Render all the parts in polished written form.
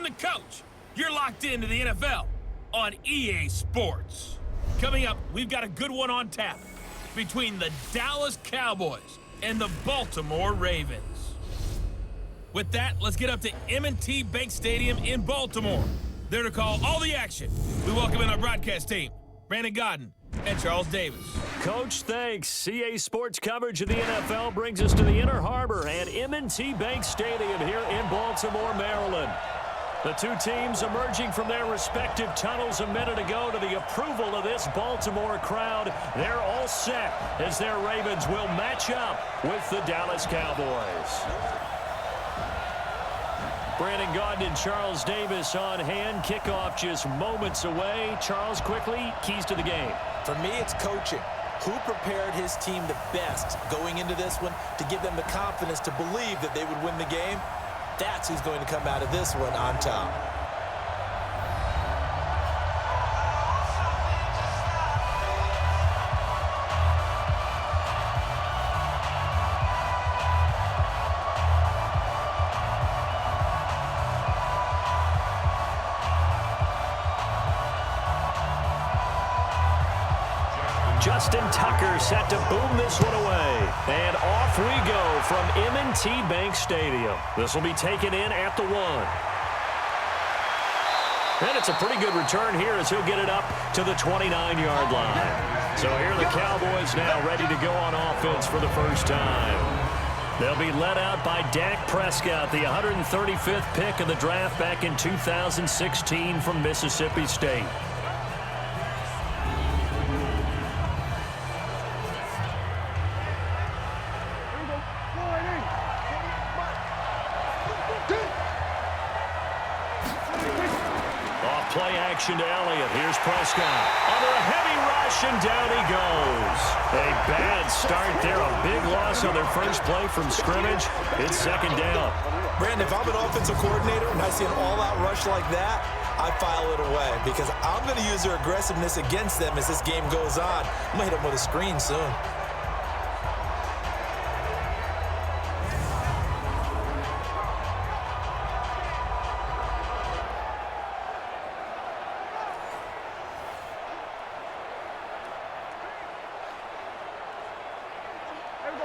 the coach. You're locked into the NFL on EA Sports. Coming up, we've got a good one on tap between the Dallas Cowboys and the Baltimore Ravens. With that, let's get up to M&T Bank Stadium in Baltimore. There to call all the action, we welcome in our broadcast team, Brandon Godden and Charles Davis. Coach, thanks. EA Sports coverage of the NFL brings us to the Inner Harbor and M&T Bank Stadium here in Baltimore, Maryland. The two teams emerging from their respective tunnels a minute ago to the approval of this Baltimore crowd. They're all set as their Ravens will match up with the Dallas Cowboys. Brandon Gaudin and Charles Davis on hand. Kickoff just moments away. Charles, quickly, keys to the game. For me, it's coaching. Who prepared his team the best going into this one to give them the confidence to believe that they would win the game? That's who's going to come out of this one on top. Justin Tucker set to boom this one away. And off we go from M&T Bank Stadium. This will be taken in at the 1. And it's a pretty good return here as he'll get it up to the 29-yard line. So here are the Cowboys now ready to go on offense for the first time. They'll be led out by Dak Prescott, the 135th pick of the draft back in 2016 from Mississippi State. Play action to Elliott. Here's Prescott. Under a heavy rush, and down he goes. A bad start there. A big loss on their first play from scrimmage. It's second down. Brandon, if I'm an offensive coordinator and I see an all-out rush like that, I file it away because I'm going to use their aggressiveness against them as this game goes on. I'm going to hit them with a screen soon.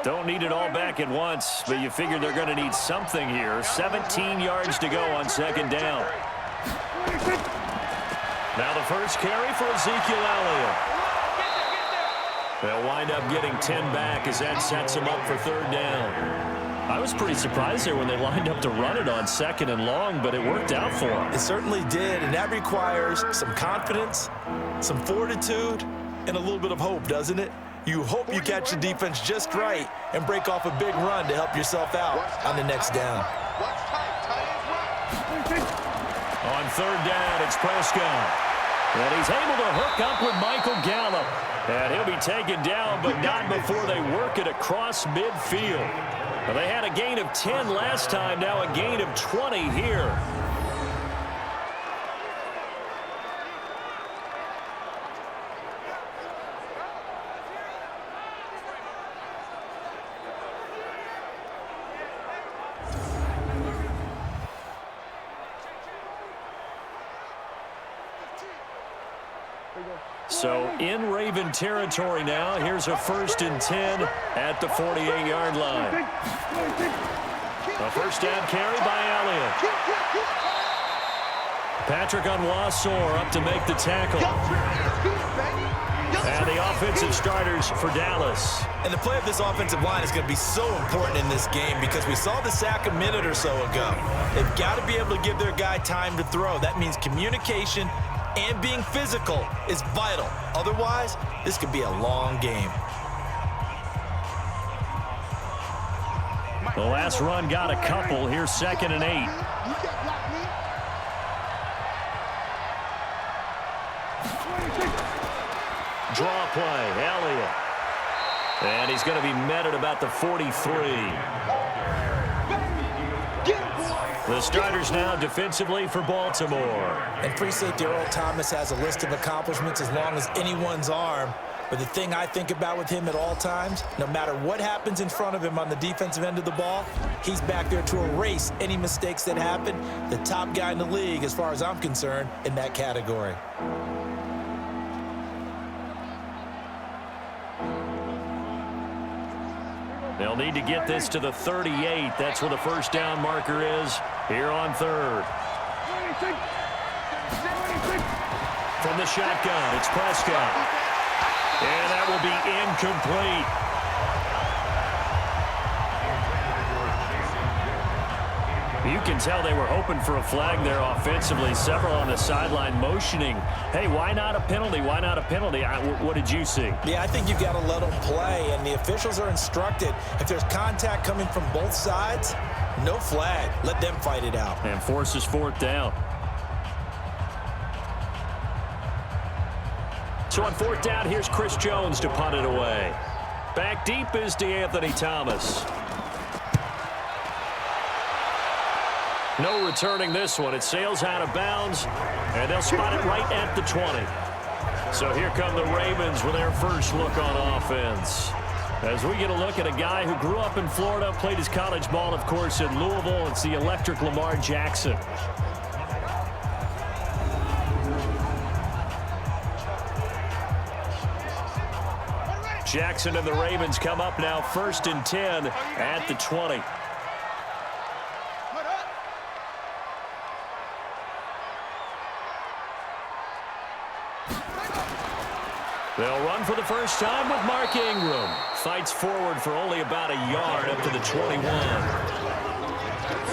Don't need it all back at once, but you figure they're going to need something here. 17 yards to go on second down. Now the first carry for Ezekiel Elliott. They'll wind up getting 10 back as that sets them up for third down. I was pretty surprised there when they lined up to run it on second and long, but it worked out for them. It certainly did, and that requires some confidence, some fortitude, and a little bit of hope, doesn't it? You hope you catch the defense just right and break off a big run to help yourself out on the next down. On third down, it's Prescott. And he's able to hook up with Michael Gallup. And he'll be taken down, but not before they work it across midfield. Well, they had a gain of 10 last time, now a gain of 20 here. So in Raven territory now. Here's a 1st and 10 at the 48-yard line. A first down carry by Elliott. Patrick Onwuasor up to make the tackle. And the offensive starters for Dallas. And the play of this offensive line is going to be so important in this game because we saw the sack a minute or so ago. They've got to be able to give their guy time to throw. That means communication and being physical is vital. Otherwise, this could be a long game. The last run got a couple. Here's 2nd and 8. Draw play, Elliott. And he's going to be met at about the 43. The starters now defensively for Baltimore. And free safety Earl Thomas has a list of accomplishments as long as anyone's arm. But the thing I think about with him at all times, no matter what happens in front of him on the defensive end of the ball, he's back there to erase any mistakes that happen. The top guy in the league, as far as I'm concerned, in that category. They'll need to get this to the 38. That's where the first down marker is here on third. From the shotgun, it's Prescott. And that will be incomplete. You can tell they were hoping for a flag there offensively. Several on the sideline motioning, hey, why not a penalty? Why not a penalty? What did you see? Yeah, I think you've got to let them play, and the officials are instructed, if there's contact coming from both sides, no flag. Let them fight it out. And forces fourth down. So on fourth down, here's Chris Jones to punt it away. Back deep is DeAnthony Thomas. No returning this one. It sails out of bounds, and they'll spot it right at the 20. So here come the Ravens with their first look on offense. As we get a look at a guy who grew up in Florida, played his college ball, of course, in Louisville. It's the electric Lamar Jackson. Jackson and the Ravens come up now 1st and 10 at the 20. They'll run for the first time with Mark Ingram. Fights forward for only about a yard up to the 21.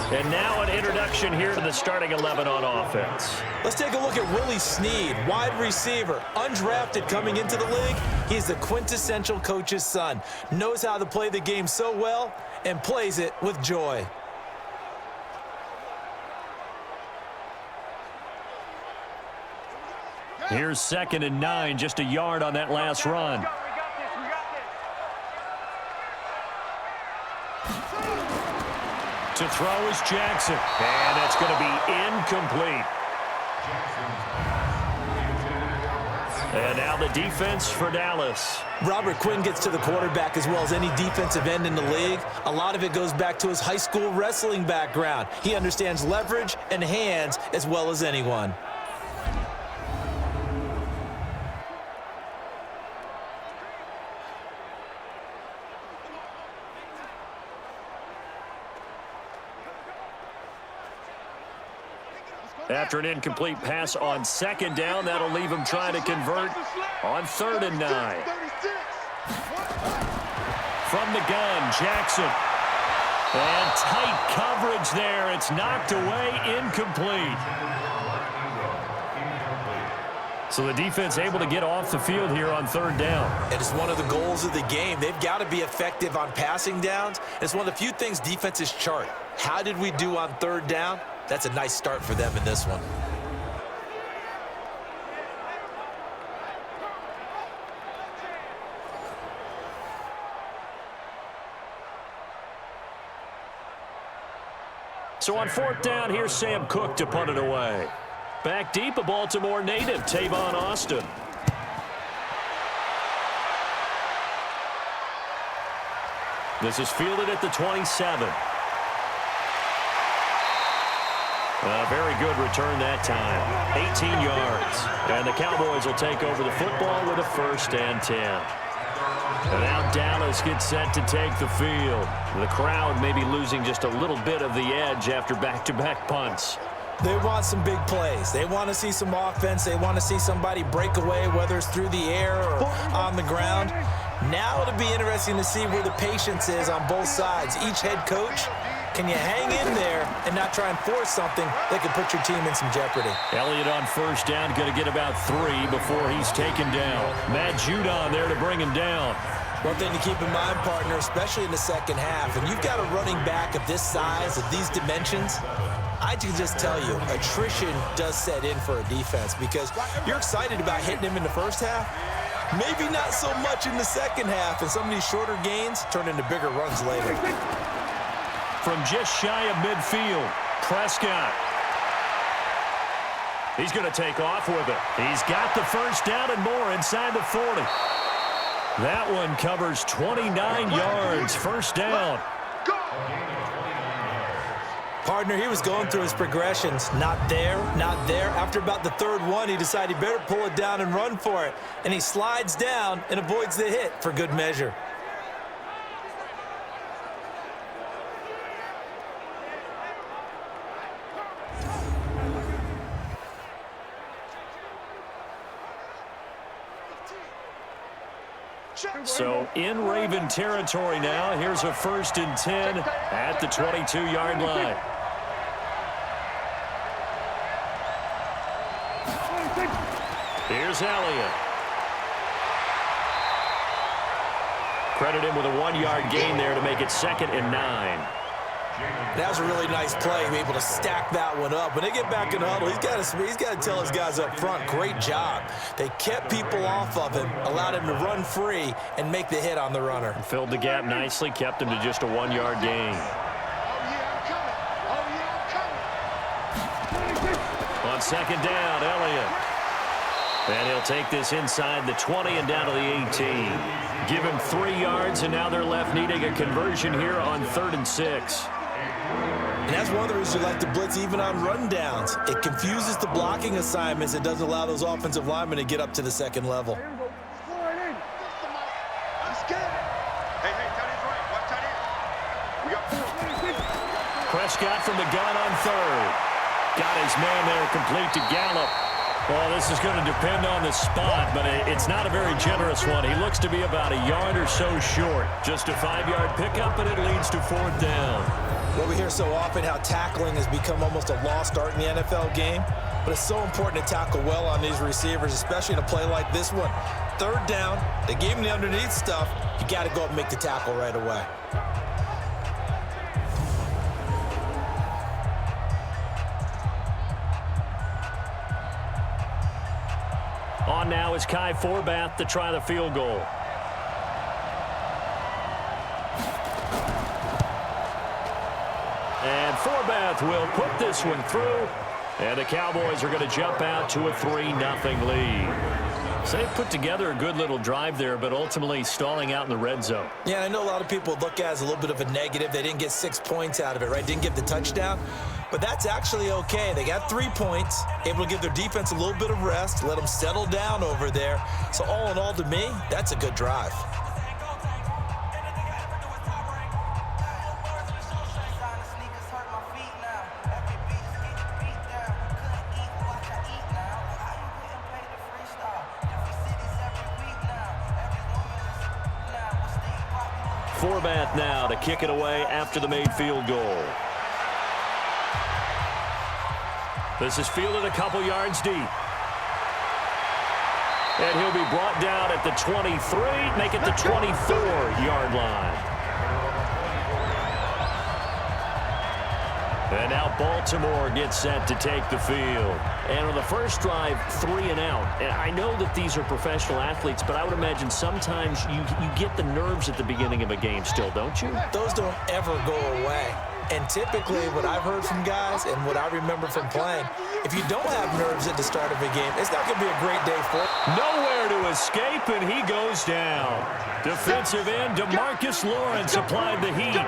And now an introduction here to the starting 11 on offense. Let's take a look at Willie Snead, wide receiver, undrafted coming into the league. He's the quintessential coach's son. Knows how to play the game so well and plays it with joy. Here's 2nd and 9, just a yard on that last run. To throw is Jackson, and that's going to be incomplete. And now the defense for Dallas. Robert Quinn gets to the quarterback as well as any defensive end in the league. A lot of it goes back to his high school wrestling background. He understands leverage and hands as well as anyone. After an incomplete pass on 2nd down, that'll leave him trying to convert on 3rd and 9. From the gun, Jackson. And tight coverage there. It's knocked away, incomplete. So the defense able to get off the field here on 3rd down. It is one of the goals of the game. They've got to be effective on passing downs. It's one of the few things defenses chart. How did we do on 3rd down? That's a nice start for them in this one. So on 4th down, here's Sam Cook to punt it away. Back deep, a Baltimore native, Tavon Austin. This is fielded at the 27. A very good return that time. 18 yards. And the Cowboys will take over the football with a 1st and 10. And now Dallas gets set to take the field. The crowd may be losing just a little bit of the edge after back-to-back punts. They want some big plays. They want to see some offense. They want to see somebody break away, whether it's through the air or on the ground. Now it'll be interesting to see where the patience is on both sides. Each head coach, can you hang in there and not try and force something that could put your team in some jeopardy? Elliott on 1st down, going to get about 3 before he's taken down. Matt Judon there to bring him down. One thing to keep in mind, partner, especially in the 2nd half, and you've got a running back of this size, of these dimensions, I can just tell you, attrition does set in for a defense because you're excited about hitting him in the 1st half. Maybe not so much in the 2nd half, and some of these shorter gains turn into bigger runs later. From just shy of midfield, Prescott. He's going to take off with it. He's got the 1st down and more inside the 40. That one covers 29 yards. First down. Partner, he was going through his progressions. Not there, not there. After about the third one, he decided he better pull it down and run for it. And he slides down and avoids the hit for good measure. So in Raven territory now. Here's a 1st and 10 at the 22-yard line. Here's Elliott. Credit him with a 1-yard gain there to make it 2nd and 9. That was a really nice play, able to stack that one up. When they get back in the huddle, he's got to tell his guys up front, great job. They kept people off of him, allowed him to run free and make the hit on the runner. Filled the gap nicely, kept him to just a 1-yard gain. On 2nd down, Elliott. And he'll take this inside the 20 and down to the 18. Give him 3 yards, and now they're left needing a conversion here on 3rd and 6. And that's one of the reasons you like to blitz even on rundowns. It confuses the blocking assignments. It doesn't allow those offensive linemen to get up to the 2nd level. Prescott from the gun on 3rd. Got his man there complete to Gallup. Well, this is going to depend on the spot, but it's not a very generous one. He looks to be about a yard or so short. Just a 5-yard pickup, and it leads to 4th down. Well, we hear so often how tackling has become almost a lost art in the NFL game, but it's so important to tackle well on these receivers, especially in a play like this one. 3rd down, they gave him the underneath stuff. You got to go up and make the tackle right away. On now is Kai Forbath to try the field goal. And Forbath will put this one through. And the Cowboys are going to jump out to a 3-0 lead. So they put together a good little drive there, but ultimately stalling out in the red zone. Yeah, I know a lot of people look at it as a little bit of a negative. They didn't get 6 points out of it, right? Didn't get the touchdown. But that's actually okay. They got 3 points, able to give their defense a little bit of rest, let them settle down over there. So all in all, to me, that's a good drive. Forbath now to kick it away after the made field goal. This is fielded a couple yards deep. And he'll be brought down at the 23, make it the 24-yard line. And now Baltimore gets set to take the field. And on the first drive, 3 and out. And I know that these are professional athletes, but I would imagine sometimes you get the nerves at the beginning of a game still, don't you? Those don't ever go away. And typically, what I've heard from guys and what I remember from playing, if you don't have nerves at the start of a game, it's not going to be a great day for it. Nowhere to escape, and he goes down. Defensive end DeMarcus Lawrence applied the heat.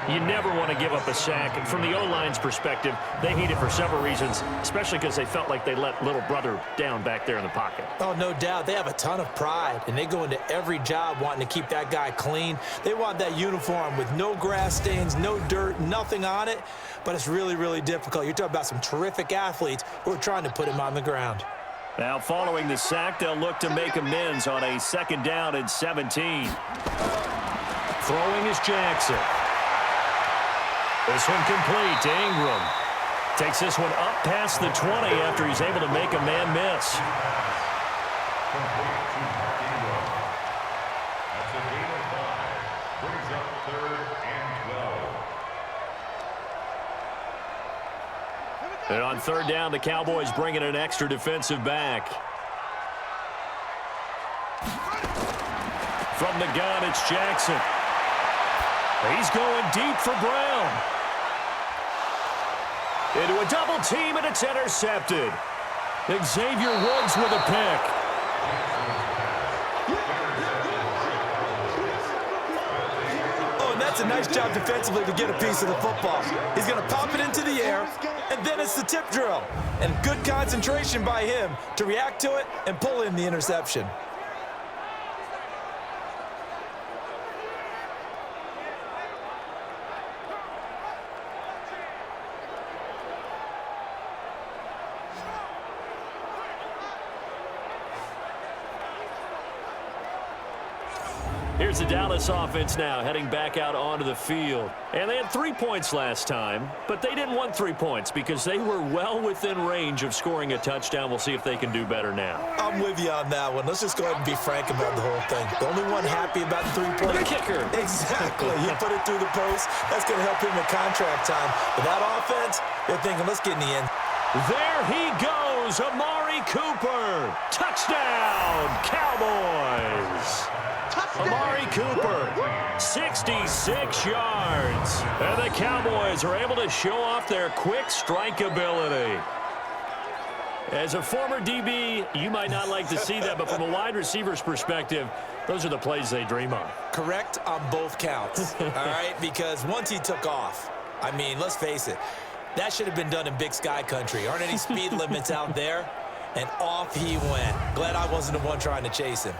You never want to give up a sack. And from the O-line's perspective, they hate it for several reasons, especially because they felt like they let little brother down back there in the pocket. Oh, no doubt. They have a ton of pride, and they go into every job wanting to keep that guy clean. They want that uniform with no grass stains, no dirt, nothing on it. But it's really, really difficult. You're talking about some terrific athletes who are trying to put him on the ground. Now, following the sack, they'll look to make amends on a 2nd down and 17. Throwing is Jackson. This one complete to Ingram. Takes this one up past the 20 after he's able to make a man miss. And on 3rd down, the Cowboys bring in an extra defensive back. From the gun, it's Jackson. He's going deep for Brown. Into a double team, and it's intercepted. Xavier Woods with a pick. That's a nice job defensively to get a piece of the football. He's going to pop it into the air, and then it's the tip drill. And good concentration by him to react to it and pull in the interception. Here's the Dallas offense now heading back out onto the field. And they had 3 points last time, but they didn't want 3 points because they were well within range of scoring a touchdown. We'll see if they can do better now. I'm with you on that one. Let's just go ahead and be frank about the whole thing. The only one happy about the 3-point kicker. Exactly. He put it through the post. That's going to help him in contract time. But that offense, they're thinking, let's get in the end. There he goes, Amari Cooper. Touchdown, Cowboys. Amari Cooper, 66 yards. And the Cowboys are able to show off their quick strike ability. As a former DB, you might not like to see that, but from a wide receiver's perspective, those are the plays they dream of. Correct on both counts, all right? Because once he took off, I mean, let's face it, that should have been done in Big Sky Country. Aren't any speed limits out there? And off he went. Glad I wasn't the one trying to chase him.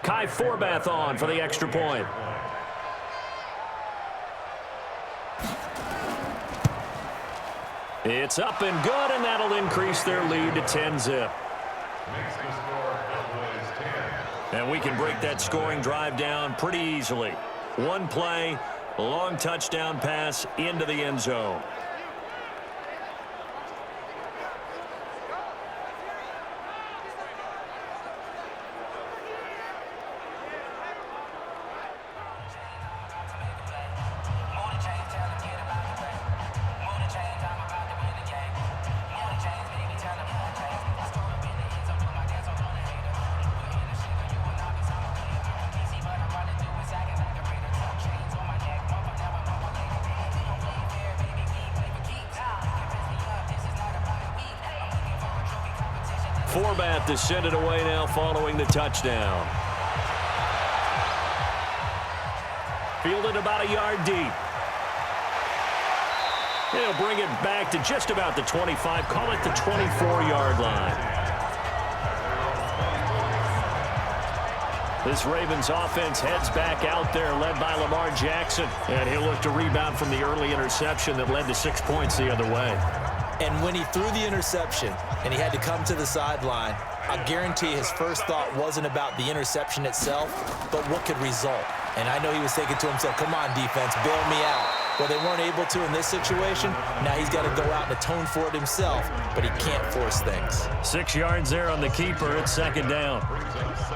Kai Forbath on for the extra point. It's up and good, and that'll increase their lead to 10-zip. And we can break that scoring drive down pretty easily. One play, long touchdown pass into the end zone. Forbath to send it away now following the touchdown. Fielded about a yard deep. He'll bring it back to just about the 25, call it the 24-yard line. This Ravens offense heads back out there, led by Lamar Jackson. And he'll look to rebound from the early interception that led to 6 points the other way. And when he threw the interception and he had to come to the sideline, I guarantee his first thought wasn't about the interception itself, but what could result. And I know he was thinking to himself, come on, defense, bail me out. Well, they weren't able to in this situation. Now he's got to go out and atone for it himself, but he can't force things. 6 yards there on the keeper. It's second down.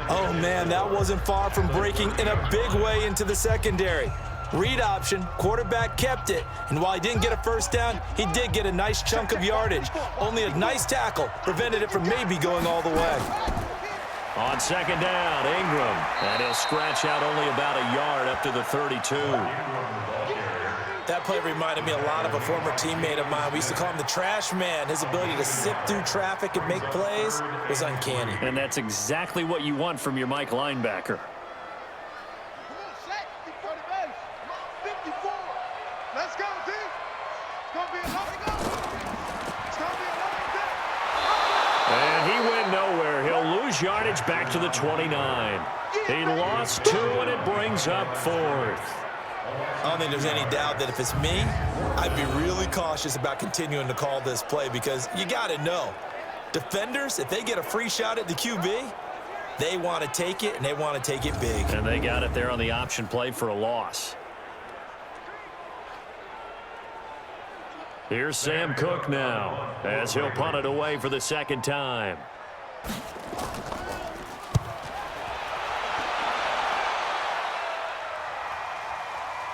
Oh, man, that wasn't far from breaking in a big way into the secondary. Read option, quarterback kept it, and while he didn't get a first down, he did get a nice chunk of yardage. Only a nice tackle prevented it from maybe going all the way. On second down, Ingram, and he'll scratch out only about a yard up to the 32. That play reminded me a lot of a former teammate of mine. We used to call him the trash man. His ability to sift through traffic and make plays was uncanny. And that's exactly what you want from your Mike linebacker. Let's go, D. It's going to be another go. It's going to be another day. And he went nowhere. He'll lose yardage back to the 29. He lost 2, and it brings up 4th. I don't think there's any doubt that if it's me, I'd be really cautious about continuing to call this play because you got to know, defenders, if they get a free shot at the QB, they want to take it, and they want to take it big. And they got it there on the option play for a loss. Here's Sam Cook now, as he'll punt it away for the second time.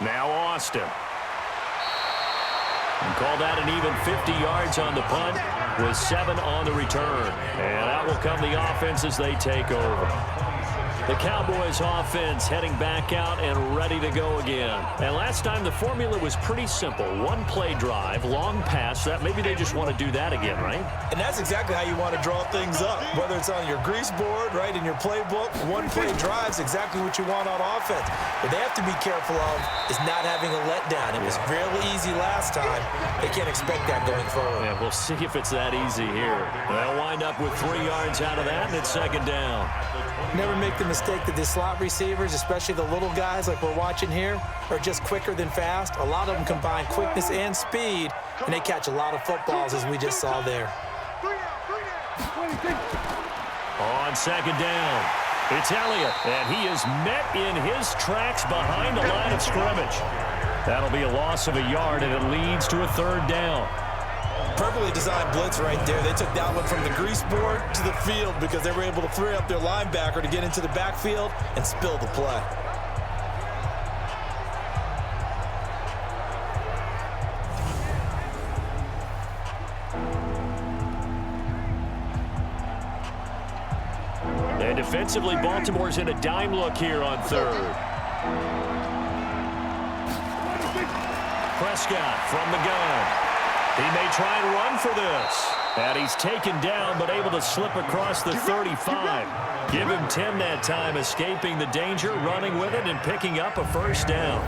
Now Austin. And call that an even 50 yards on the punt with 7 on the return. And out will come the offense as they take over. The Cowboys offense heading back out and ready to go again. And last time the formula was pretty simple. One play drive, long pass. That maybe they just want to do that again, right? And that's exactly how you want to draw things up. Whether it's on your grease board, right, in your playbook, one play drive is exactly what you want on offense. What they have to be careful of is not having a letdown. It was really easy last time. They can't expect that going forward. Yeah, we'll see if it's that easy here. They'll wind up with 3 yards out of that, and it's second down. Never make the mistake that the slot receivers, especially the little guys like we're watching here, are just quicker than fast. A lot of them combine quickness and speed, and they catch a lot of footballs, as we just saw there. On second down, it's Elliott, and he is met in his tracks behind the line of scrimmage. That'll be a loss of a yard, and it leads to a third down. Perfectly designed blitz right there. They took that one from the grease board to the field because they were able to free up their linebacker to get into the backfield and spill the play. And defensively, Baltimore's in a dime look here on third. Prescott from the gun. He may try and run for this. And he's taken down, but able to slip across the 35. Give him 10 that time, escaping the danger, running with it, and picking up a first down.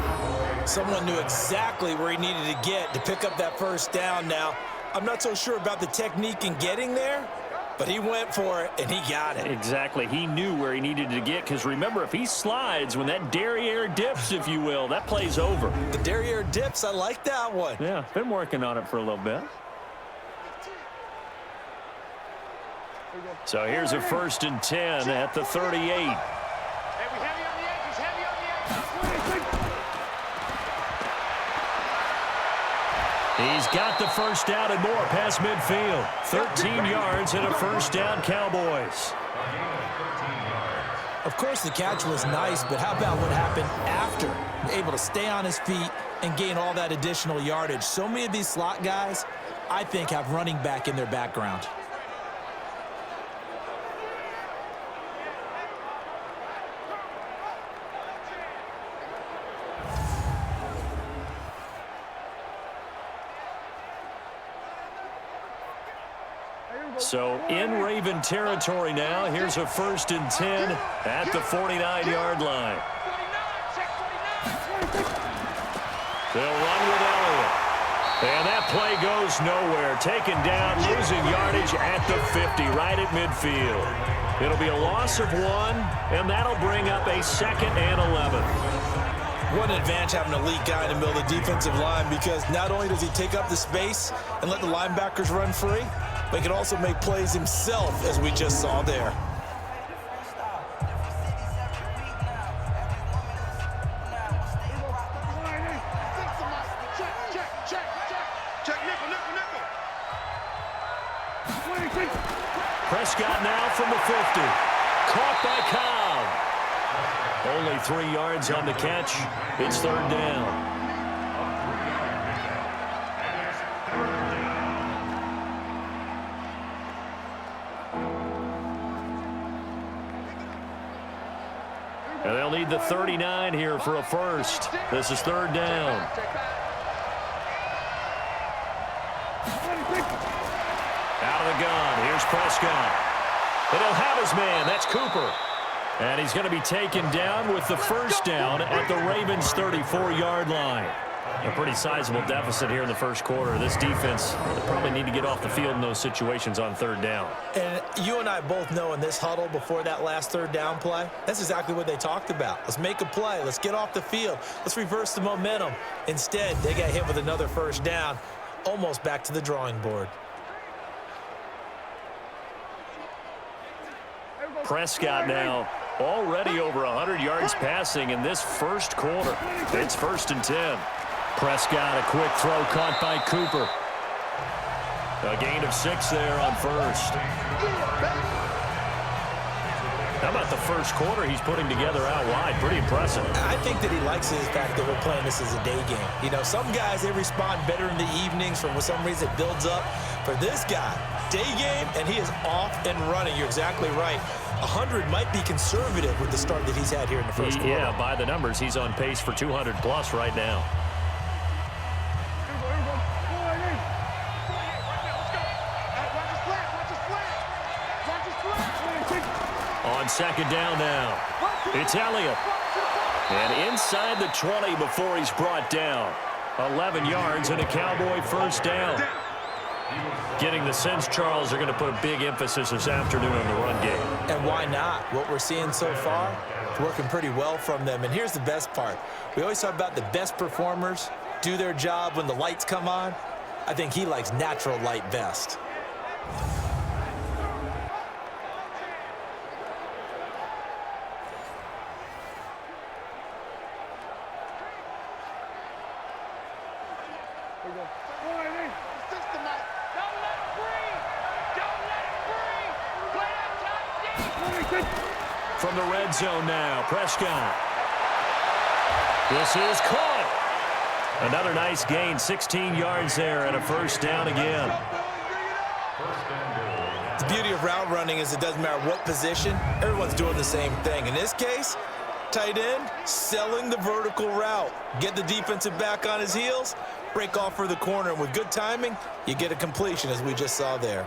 Someone knew exactly where he needed to get to pick up that first down now. I'm not so sure about the technique in getting there, but he went for it, and he got it. Exactly. He knew where he needed to get, because remember, if he slides, when that derriere dips, if you will, that play's over. The derriere dips, I like that one. Yeah, been working on it for a little bit. So here's a 1st and 10 at the 38. He's got the first down and more past midfield. 13 yards and a first down, Cowboys. Of course, the catch was nice, but how about what happened after? Able to stay on his feet and gain all that additional yardage. So many of these slot guys, I think, have running back in their background. So in Raven territory now. Here's a 1st and 10 at the 49-yard line. They'll run with Elliott. And that play goes nowhere. Taken down, losing yardage at the 50, right at midfield. It'll be a loss of 1, and that'll bring up a 2nd and 11. What an advantage having an elite guy in the middle of the defensive line, because not only does he take up the space and let the linebackers run free, but he can also make plays himself, as we just saw there. Prescott now from the 50. Caught by Cobb. Only 3 yards on the catch. It's 3rd down. And they'll need the 39 here for a first. This is 3rd down. Out of the gun. Here's Prescott. And he'll have his man. That's Cooper. And he's going to be taken down with the first down at the Ravens' 34-yard line. A pretty sizable deficit here in the first quarter. This defense will probably need to get off the field in those situations on 3rd down. And you and I both know in this huddle before that last 3rd down play, that's exactly what they talked about. Let's make a play. Let's get off the field. Let's reverse the momentum. Instead, they got hit with another first down, almost back to the drawing board. Prescott now already over 100 yards passing in this first quarter. It's 1st and 10. Prescott, a quick throw caught by Cooper. A gain of 6 there on 1st. How about the first quarter he's putting together out wide? Pretty impressive. I think that he likes the fact that we're playing this as a day game. You know, some guys, they respond better in the evenings. For some reason, it builds up. For this guy, day game, and he is off and running. You're exactly right. 100 might be conservative with the start that he's had here in the first quarter. Yeah, by the numbers, he's on pace for 200+ right now. On second down now, it's Elliott. And inside the 20 before he's brought down. 11 yards and a Cowboy first down. Getting the sense, Charles, are going to put a big emphasis this afternoon on the run game. And why not? What we're seeing so far, it's working pretty well from them. And here's the best part. We always talk about the best performers do their job when the lights come on. I think he likes natural light best. From the red zone now, Prescott. This is caught. Another nice gain, 16 yards there and a first down again. The beauty of route running is it doesn't matter what position, everyone's doing the same thing. In this case, tight end, selling the vertical route. Get the defensive back on his heels, break off for the corner, and with good timing, you get a completion as we just saw there.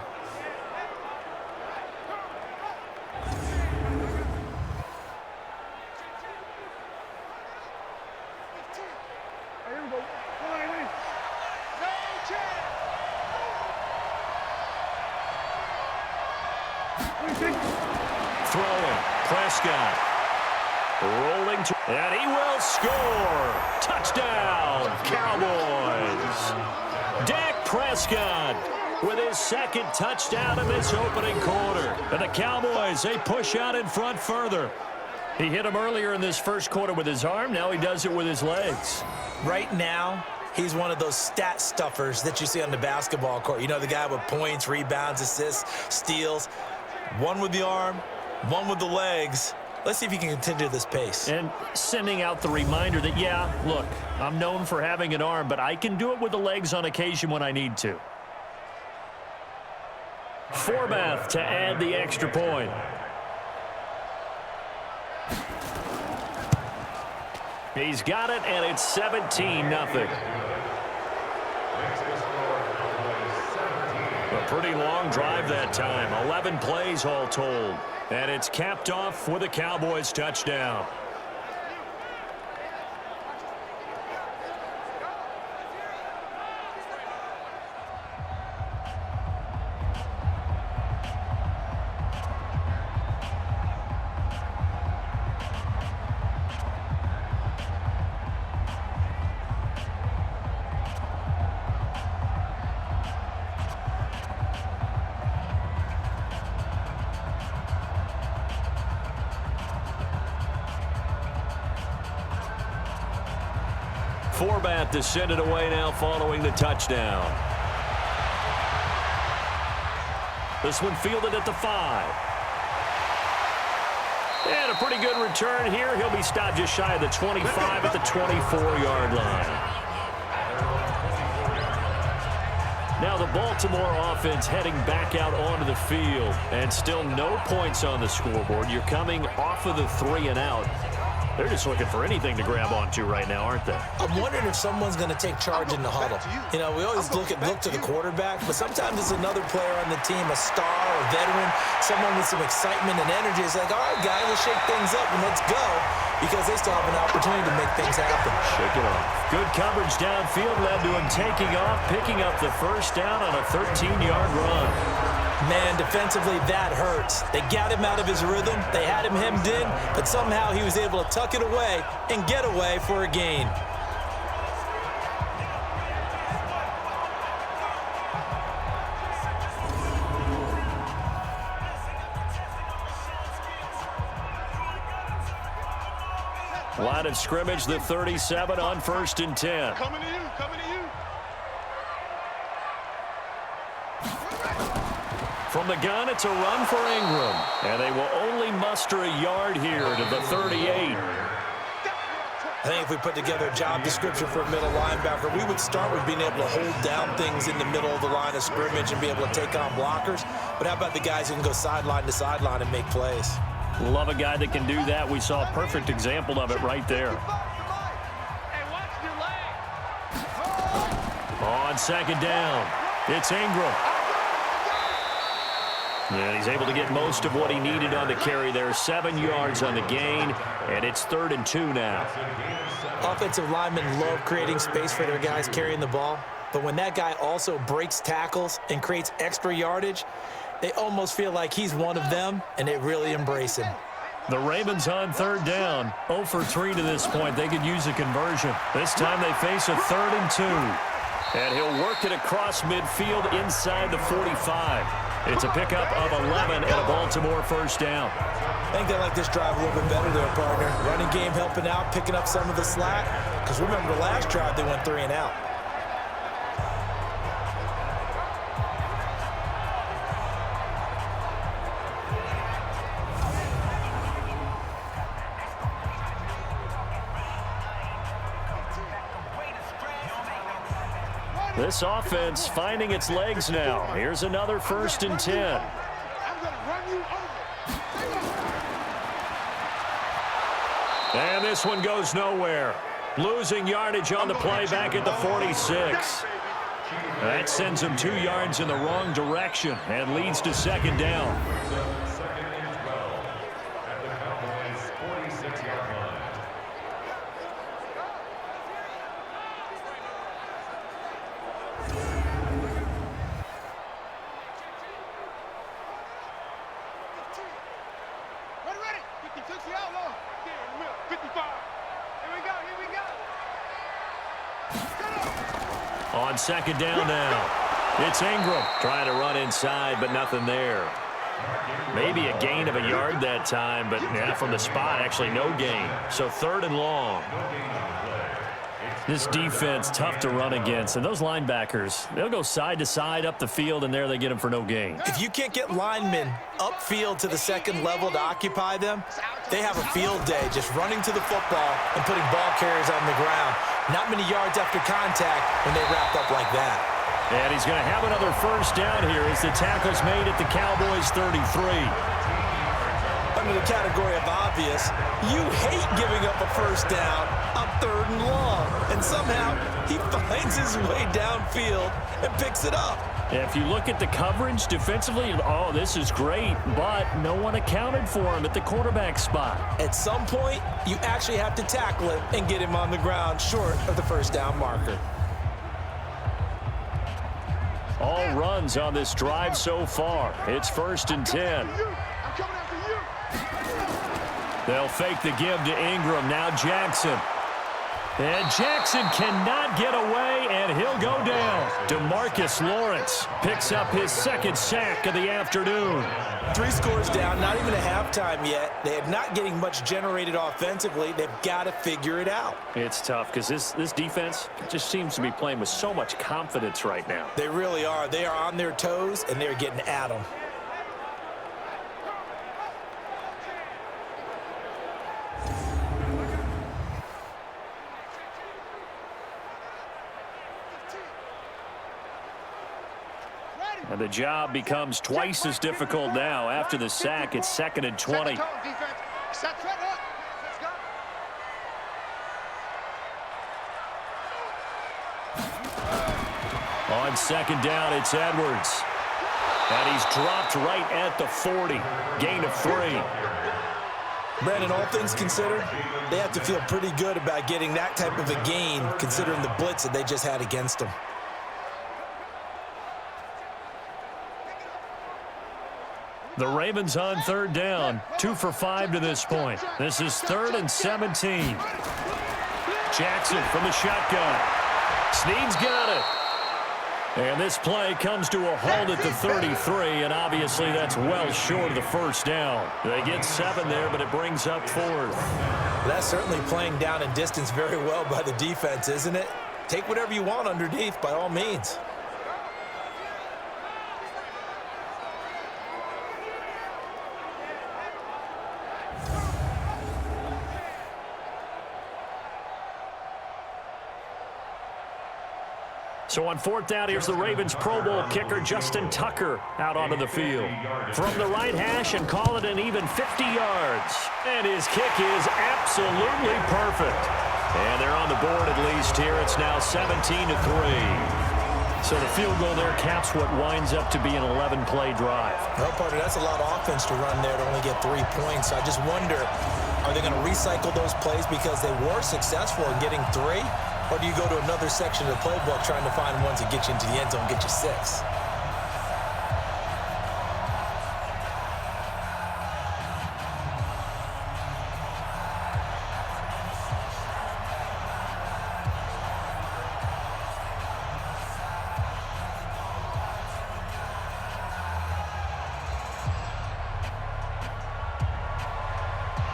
Throwing, Prescott. Rolling, and he will score. Touchdown, Cowboys. Dak Prescott with his second touchdown in this opening quarter. And the Cowboys, they push out in front further. He hit him earlier in this first quarter with his arm. Now he does it with his legs. Right now, he's one of those stat stuffers that you see on the basketball court. You know, the guy with points, rebounds, assists, steals. One with the arm, one with the legs. Let's see if he can continue this pace. And sending out the reminder that, yeah, look, I'm known for having an arm, but I can do it with the legs on occasion when I need to. Forbath to add the extra point. He's got it, and it's 17-0. A pretty long drive that time. 11 plays all told. And it's capped off with a Cowboys touchdown. Forbath to send it away now following the touchdown. This one fielded at the 5. And a pretty good return here. He'll be stopped just shy of the 25 at the 24-yard line. Now the Baltimore offense heading back out onto the field. And still no points on the scoreboard. You're coming off of the 3 and out. They're just looking for anything to grab onto right now, aren't they? I'm wondering if someone's going to take charge in the huddle. You know, we always look to the quarterback, but sometimes it's another player on the team, a star, a veteran, someone with some excitement and energy. It's like, all right, guys, let's shake things up and let's go, because they still have an opportunity to make things happen. Shake it off. Good coverage downfield led to him taking off, picking up the first down on a 13-yard run. Man, defensively, that hurts. They got him out of his rhythm. They had him hemmed in, but somehow he was able to tuck it away and get away for a gain. Line of scrimmage, the 37 on 1st and 10. Coming to you, coming to you. From the gun, it's a run for Ingram. And they will only muster a yard here to the 38. I think if we put together a job description for a middle linebacker, we would start with being able to hold down things in the middle of the line of scrimmage and be able to take on blockers. But how about the guys who can go sideline to sideline and make plays? Love a guy that can do that. We saw a perfect example of it right there. On second down, it's Ingram. And he's able to get most of what he needed on the carry there. 7 yards on the gain, and it's 3rd and 2 now. Offensive linemen love creating space for their guys carrying the ball, but when that guy also breaks tackles and creates extra yardage, they almost feel like he's one of them, and they really embrace him. The Ravens on 3rd down. 0 for 3 to this point. They could use a conversion. This time they face a 3rd and 2. And he'll work it across midfield inside the 45. It's a pickup of 11 and a Baltimore first down. I think they like this drive a little bit better there, partner. Running game helping out, picking up some of the slack. Because remember, the last drive they went 3 and out. This offense finding its legs now. Here's another 1st and 10. I'm gonna run you over. And this one goes nowhere. Losing yardage on the play back at the 46. That sends him 2 yards in the wrong direction and leads to 2nd down. Ready. 56 the outlaw. 55. Here we go. On 2nd down now, it's Ingram trying to run inside, but nothing there. Maybe a gain of a yard that time, but yeah, from the spot, actually no gain. So 3rd and long. This defense, tough to run against. And those linebackers, they'll go side to side up the field, and there they get them for no gain. If you can't get linemen upfield to the 2nd level to occupy them, they have a field day just running to the football and putting ball carriers on the ground. Not many yards after contact when they wrap up like that. And he's going to have another first down here as the tackle's made at the Cowboys 33. Under the category of obvious, you hate giving up a first down on 3rd and long. And somehow, he finds his way downfield and picks it up. If you look at the coverage defensively, oh, this is great, but no one accounted for him at the quarterback spot. At some point, you actually have to tackle him and get him on the ground short of the first down marker. All runs on this drive so far. It's 1st and 10. They'll fake the give to Ingram. Now Jackson. And Jackson cannot get away, and he'll go down. DeMarcus Lawrence picks up his 2nd sack of the afternoon. 3 scores down, not even a halftime yet. They're not getting much generated offensively. They've got to figure it out. It's tough because this defense just seems to be playing with so much confidence right now. They really are. They are on their toes, and they're getting at them. And the job becomes twice as difficult now. After the sack, it's 2nd and 20. Set up. Let's go. On 2nd down, it's Edwards. And he's dropped right at the 40. Gain of 3. Brandon, all things considered, they have to feel pretty good about getting that type of a gain considering the blitz that they just had against them. The Ravens on 3rd down. 2 for 5 to this point. This is 3rd and 17. Jackson from the shotgun. Snead's got it. And this play comes to a halt at the 33, and obviously that's well short of the first down. They get 7 there, but it brings up 4th. That's certainly playing down and distance very well by the defense, isn't it? Take whatever you want underneath, by all means. So on 4th down, here's the Ravens Pro Bowl kicker Justin Tucker out onto the field. From the right hash and call it an even 50 yards. And his kick is absolutely perfect. And they're on the board at least here. It's now 17-3. So the field goal there caps what winds up to be an 11-play drive. Well, partner, that's a lot of offense to run there to only get 3 points. I just wonder, are they going to recycle those plays because they were successful in getting 3? Or do you go to another section of the playbook trying to find ones that get you into the end zone and get you 6?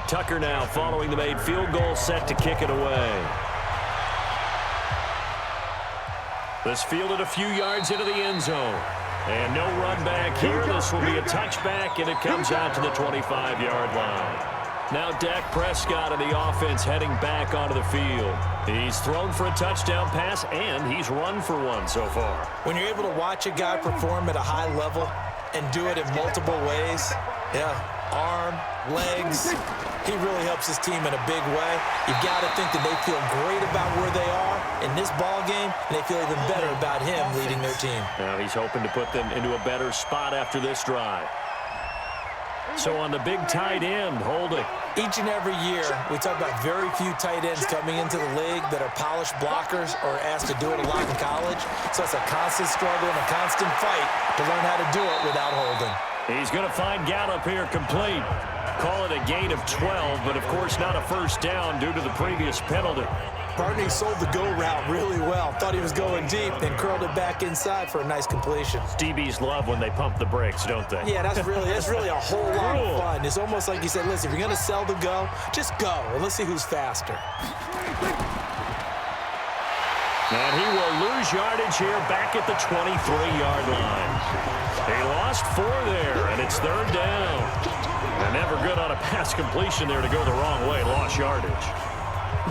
Tucker now following the made field goal, set to kick it away. This fielded a few yards into the end zone. And no run back here. This will be a touchback, and it comes out to the 25-yard line. Now Dak Prescott of the offense heading back onto the field. He's thrown for a touchdown pass, and he's run for one so far. When you're able to watch a guy perform at a high level and do it in multiple ways, arm, legs, he really helps his team in a big way. You've got to think that they feel great about where they are in this ball game, and they feel even better about him leading their team. Now he's hoping to put them into a better spot after this drive. So on the big tight end, holding. Each and every year, we talk about very few tight ends coming into the league that are polished blockers or asked to do it a lot in college. So it's a constant struggle and a constant fight to learn how to do it without holding. He's going to find Gallup here complete. Call it a gain of 12, but of course not a first down due to the previous penalty. Partner, he sold the go route really well. Thought he was going deep, then curled it back inside for a nice completion. DBs love when they pump the brakes, don't they? Yeah, that's really a whole lot of fun. It's almost like you said, listen, if you're going to sell the go, just go, and let's see who's faster. And he will lose yardage here back at the 23-yard line. He lost 4 there, and it's 3rd down. And never good on a pass completion there to go the wrong way. Lost yardage.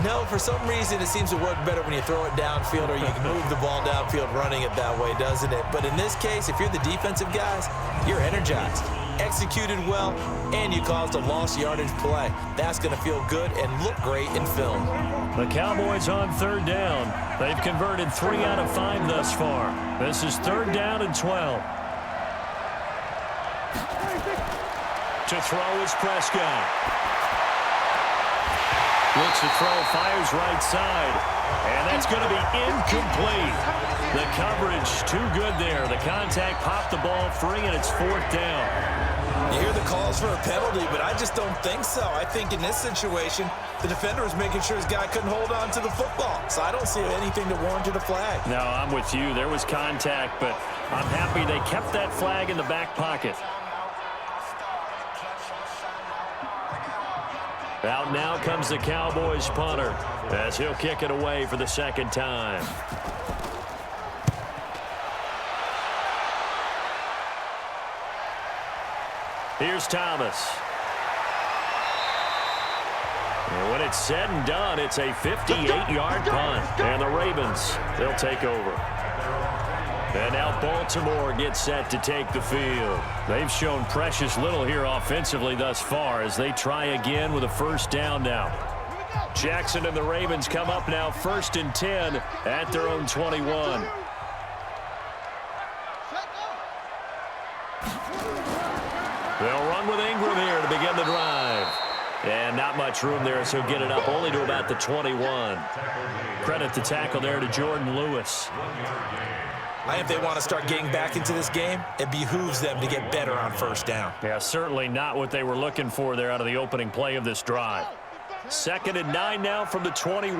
No, for some reason it seems to work better when you throw it downfield or you can move the ball downfield running it that way, doesn't it? But in this case, if you're the defensive guys, you're energized, executed well, and you caused a lost yardage play. That's going to feel good and look great in film. The Cowboys on 3rd down. They've converted 3 out of 5 thus far. This is 3rd down and 12. To throw is Prescott. Looks to throw, fires right side. And that's going to be incomplete. The coverage too good there. The contact popped the ball free, and it's 4th down. You hear the calls for a penalty, but I just don't think so. I think in this situation, the defender was making sure his guy couldn't hold on to the football. So I don't see anything to warrant a flag. No, I'm with you. There was contact, but I'm happy they kept that flag in the back pocket. Out now comes the Cowboys punter as he'll kick it away for the 2nd time. Here's Thomas. And when it's said and done, it's a 58-yard punt. And the Ravens, they'll take over. And now Baltimore gets set to take the field. They've shown precious little here offensively thus far as they try again with a 1st down now. Jackson and the Ravens come up now 1st and 10 at their own 21. They'll run with Ingram here to begin the drive. And not much room there, so get it up only to about the 21. Credit the tackle there to Jordan Lewis. I think if they want to start getting back into this game, it behooves them to get better on 1st down. Yeah, certainly not what they were looking for there out of the opening play of this drive. 2nd and 9 now from the 21.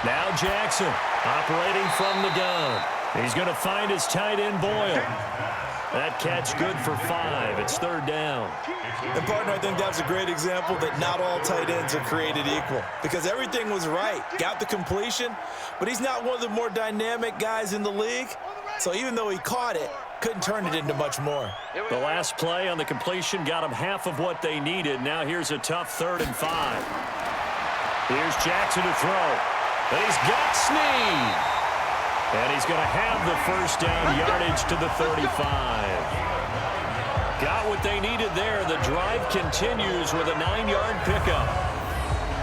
Now Jackson operating from the gun. He's going to find his tight end Boyle. That catch good for 5. It's 3rd down. And, partner, I think that's a great example that not all tight ends are created equal because everything was right. Got the completion, but he's not one of the more dynamic guys in the league. So even though he caught it, couldn't turn it into much more. The last play on the completion got him half of what they needed. Now here's a tough 3rd and 5. Here's Jackson to throw. And he's got Snead. And he's going to have the first down, yardage to the 35. Got what they needed there. The drive continues with a 9-yard pickup.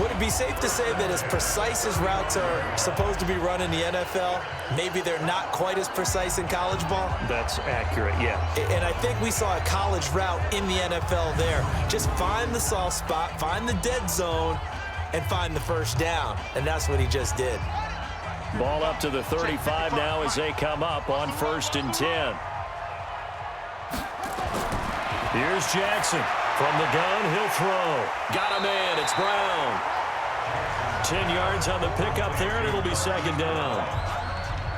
Would it be safe to say that as precise as routes are supposed to be run in the NFL, maybe they're not quite as precise in college ball? That's accurate, yeah. And I think we saw a college route in the NFL there. Just find the soft spot, find the dead zone, and find the first down. And that's what he just did. Ball up to the 35 now as they come up on 1st and 10. Here's Jackson. From the gun, he'll throw. Got a man. It's Brown. 10 yards on the pickup there, and it'll be 2nd down.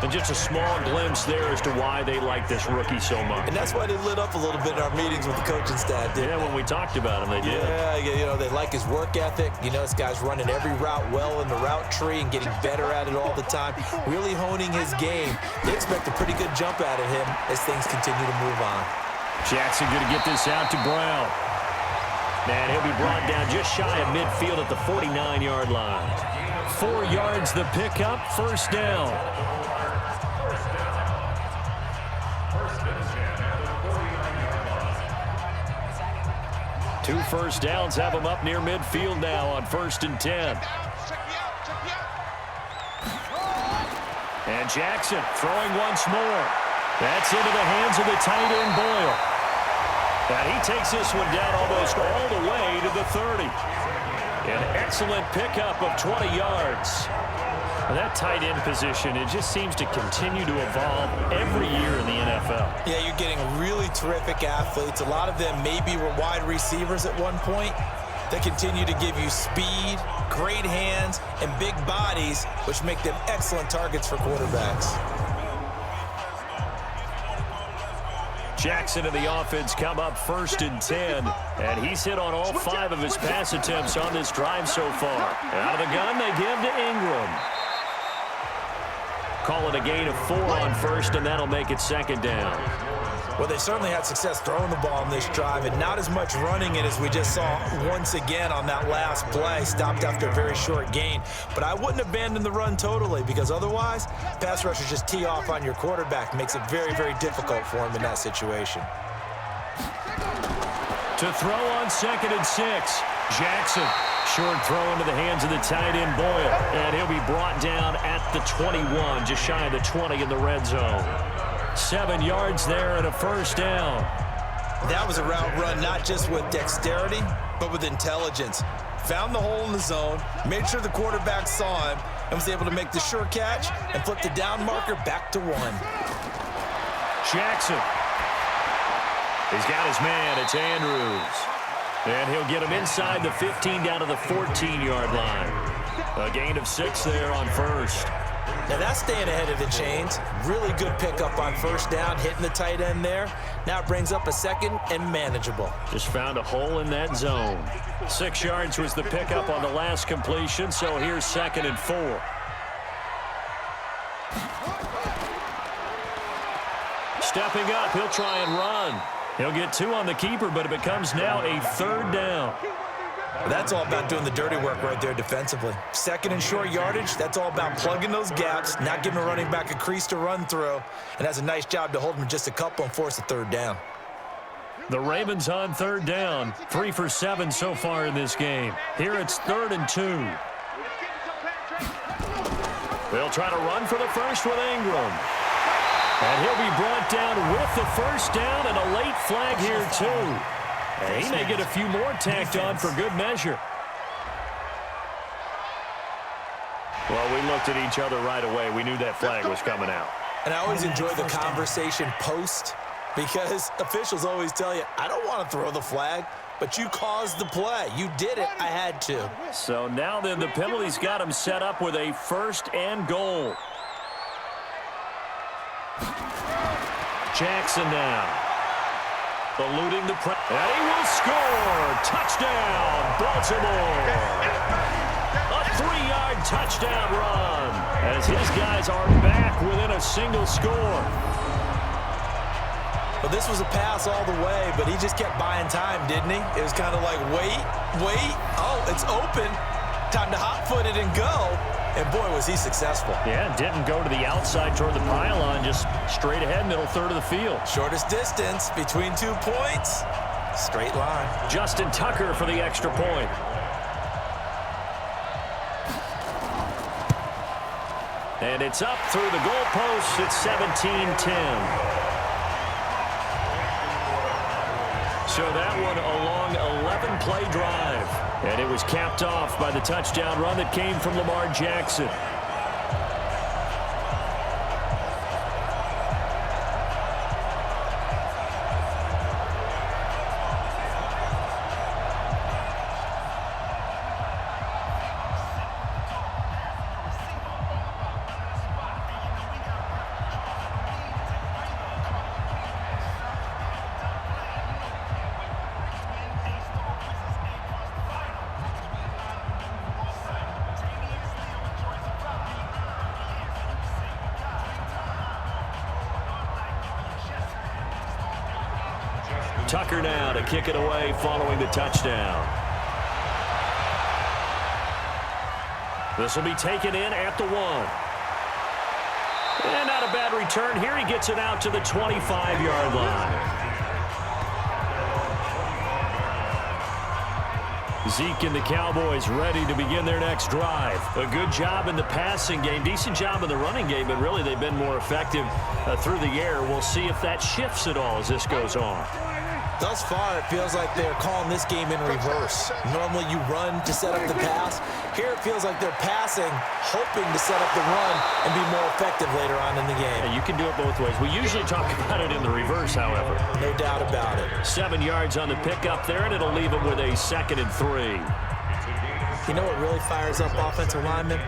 And just a small glimpse there as to why they like this rookie so much. And that's why they lit up a little bit in our meetings with the coaching staff, didn't they? Yeah, when we talked about him, they did. Yeah, you know, they like his work ethic. You know, this guy's running every route well in the route tree and getting better at it all the time, really honing his game. They expect a pretty good jump out of him as things continue to move on. Jackson going to get this out to Brown. And he'll be brought down just shy of midfield at the 49-yard line. 4 yards the pickup, 1st down. 2 first downs have him up near midfield now on 1st and 10. And Jackson throwing once more. That's into the hands of the tight end Boyle. And he takes this one down almost all the way to the 30. An excellent pickup of 20 yards. And that tight end position, it just seems to continue to evolve every year in the NFL. Yeah, you're getting really terrific athletes. A lot of them maybe were wide receivers at one point. They continue to give you speed, great hands, and big bodies, which make them excellent targets for quarterbacks. Jackson and the offense come up 1st and 10, and he's hit on all 5 of his pass attempts on this drive so far. Out of the gun, they give to Ingram. Call it a gain of 4 on 1st, and that'll make it 2nd down. Well, they certainly had success throwing the ball in this drive, and not as much running it as we just saw once again on that last play. Stopped after a very short gain. But I wouldn't abandon the run totally, because otherwise, pass rushers just tee off on your quarterback. Makes it very, very difficult for him in that situation. To throw on 2nd and 6, Jackson. Short throw into the hands of the tight end Boyle, and he'll be brought down at the 21, just shy of the 20 in the red zone. 7 yards there and a 1st down. That was a route run not just with dexterity, but with intelligence. Found the hole in the zone, made sure the quarterback saw him, and was able to make the sure catch and flip the down marker back to 1. Jackson. He's got his man. It's Andrews. And he'll get him inside the 15 down to the 14-yard line. A gain of 6 there on 1st. Now that's staying ahead of the chains. Really good pickup on 1st down, hitting the tight end there. Now it brings up a 2nd and manageable. Just found a hole in that zone. 6 yards was the pickup on the last completion, so here's 2nd and 4. Stepping up, he'll try and run. He'll get 2 on the keeper, but it becomes now a 3rd down. That's all about doing the dirty work right there defensively. 2nd and short yardage, that's all about plugging those gaps, not giving a running back a crease to run through, and that's a nice job to hold him just a couple and force a 3rd down. The Ravens on 3rd down, 3 for 7 so far in this game. Here it's 3rd and 2. They'll try to run for the first with Ingram. And he'll be brought down with the 1st down and a late flag here too. And he may get a few more tacked on for good measure. Well, we looked at each other right away. We knew that flag was coming out. And I always enjoy the conversation post, because officials always tell you, I don't want to throw the flag, but you caused the play. You did it. I had to. So now then, the penalty's got him set up with a 1st and goal. Jackson now. Eluding the press. And he will score. Touchdown, Baltimore. A 3-yard touchdown run as his guys are back within a single score. Well, this was a pass all the way, but he just kept buying time, didn't he? It was kind of like, wait. Oh, it's open. Time to hot-foot it and go. And boy, was he successful. Yeah, didn't go to the outside toward the pylon, just straight ahead, middle third of the field. Shortest distance between 2 points. Straight line. Justin Tucker for the extra point. And it's up through the goalposts. It's 17-10. So that one a long 11-play drive. And it was capped off by the touchdown run that came from Lamar Jackson. Tucker now to kick it away following the touchdown. This will be taken in at the 1. And not a bad return here. He gets it out to the 25-yard line. Zeke and the Cowboys ready to begin their next drive. A good job in the passing game, decent job in the running game, but really they've been more effective through the air. We'll see if that shifts at all as this goes on. Thus far, it feels like they're calling this game in reverse. Normally you run to set up the pass. Here it feels like they're passing, hoping to set up the run and be more effective later on in the game. Yeah, you can do it both ways. We usually talk about it in the reverse, however. No doubt about it. 7 yards on the pickup there, and it'll leave them with a 2nd and 3. You know what really fires up offensive linemen?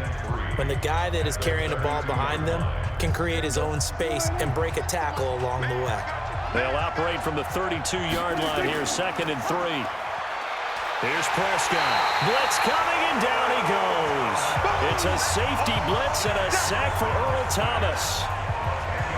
When the guy that is carrying the ball behind them can create his own space and break a tackle along the way. They'll operate from the 32-yard line here, 2nd and 3. Here's Prescott. Blitz coming, and down he goes. It's a safety blitz and a sack for Earl Thomas.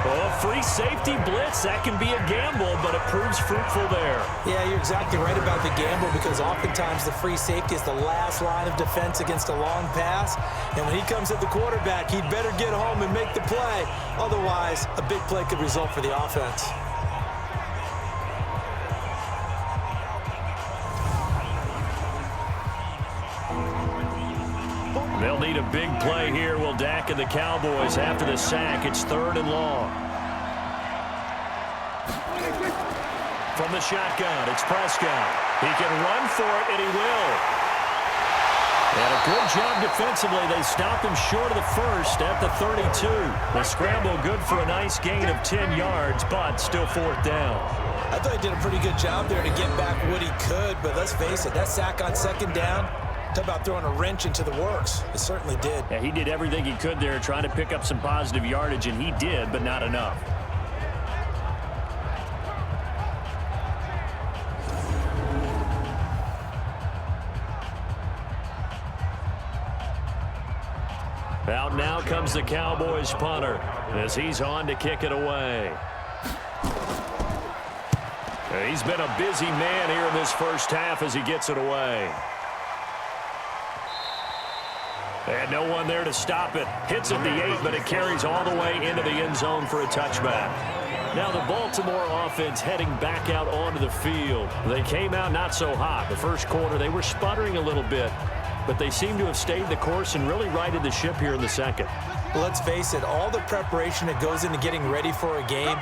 Oh, free safety blitz, that can be a gamble, but it proves fruitful there. Yeah, you're exactly right about the gamble because oftentimes the free safety is the last line of defense against a long pass. And when he comes at the quarterback, he'd better get home and make the play. Otherwise, a big play could result for the offense. They'll need a big play here. Will Dak and the Cowboys after the sack. It's 3rd and long. From the shotgun, it's Prescott. He can run for it, and he will. And a good job defensively. They stop him short of the first at the 32. The scramble good for a nice gain of 10 yards, but still 4th down. I thought he did a pretty good job there to get back what he could, but let's face it, that sack on 2nd down, talk about throwing a wrench into the works. It certainly did. Yeah, he did everything he could there trying to pick up some positive yardage, and he did, but not enough. Out now comes the Cowboys punter as he's on to kick it away. He's been a busy man here in this first half as he gets it away. And no one there to stop it. Hits at the 8, but it carries all the way into the end zone for a touchback. Now the Baltimore offense heading back out onto the field. They came out not so hot. The first quarter, they were sputtering a little bit, but they seem to have stayed the course and really righted the ship here in the second. Well, let's face it, all the preparation that goes into getting ready for a game,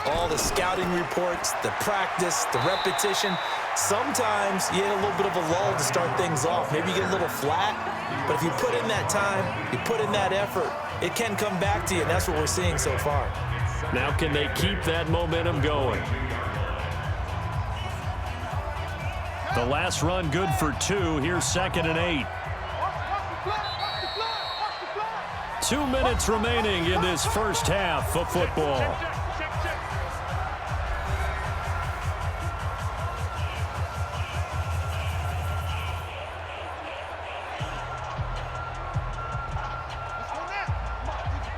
all the scouting reports, the practice, the repetition, sometimes you get a little bit of a lull to start things off. Maybe you get a little flat, but if you put in that time, you put in that effort, it can come back to you, and that's what we're seeing so far. Now can they keep that momentum going? The last run good for 2. Here's 2nd and 8. 2 minutes remaining in this first half of football.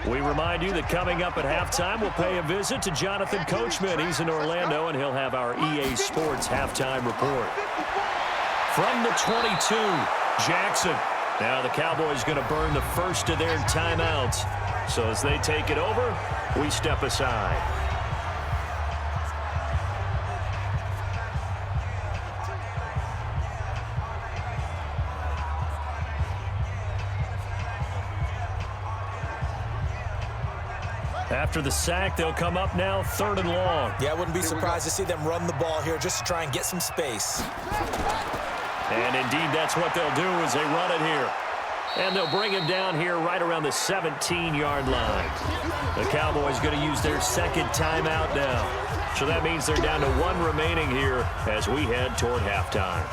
We remind you that coming up at halftime, we'll pay a visit to Jonathan Coachman. He's in Orlando, and he'll have our EA Sports halftime report. From the 22, Jackson. Now the Cowboys going to burn the first of their timeouts. So as they take it over, we step aside. After the sack, they'll come up now 3rd and long. Yeah, I wouldn't be surprised to see them run the ball here just to try and get some space. And indeed, that's what they'll do as they run it here. And they'll bring him down here right around the 17-yard line. The Cowboys going to use their second timeout now. So that means they're down to 1 remaining here as we head toward halftime.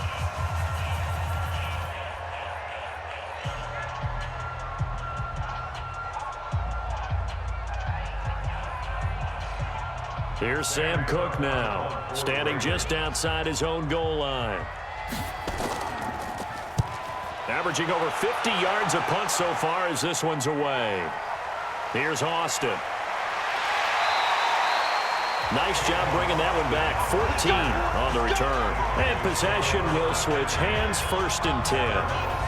Here's Sam Cook now, standing just outside his own goal line. Averaging over 50 yards a punt so far as this one's away. Here's Austin. Nice job bringing that one back. 14 on the return. And possession will switch hands, 1st and 10.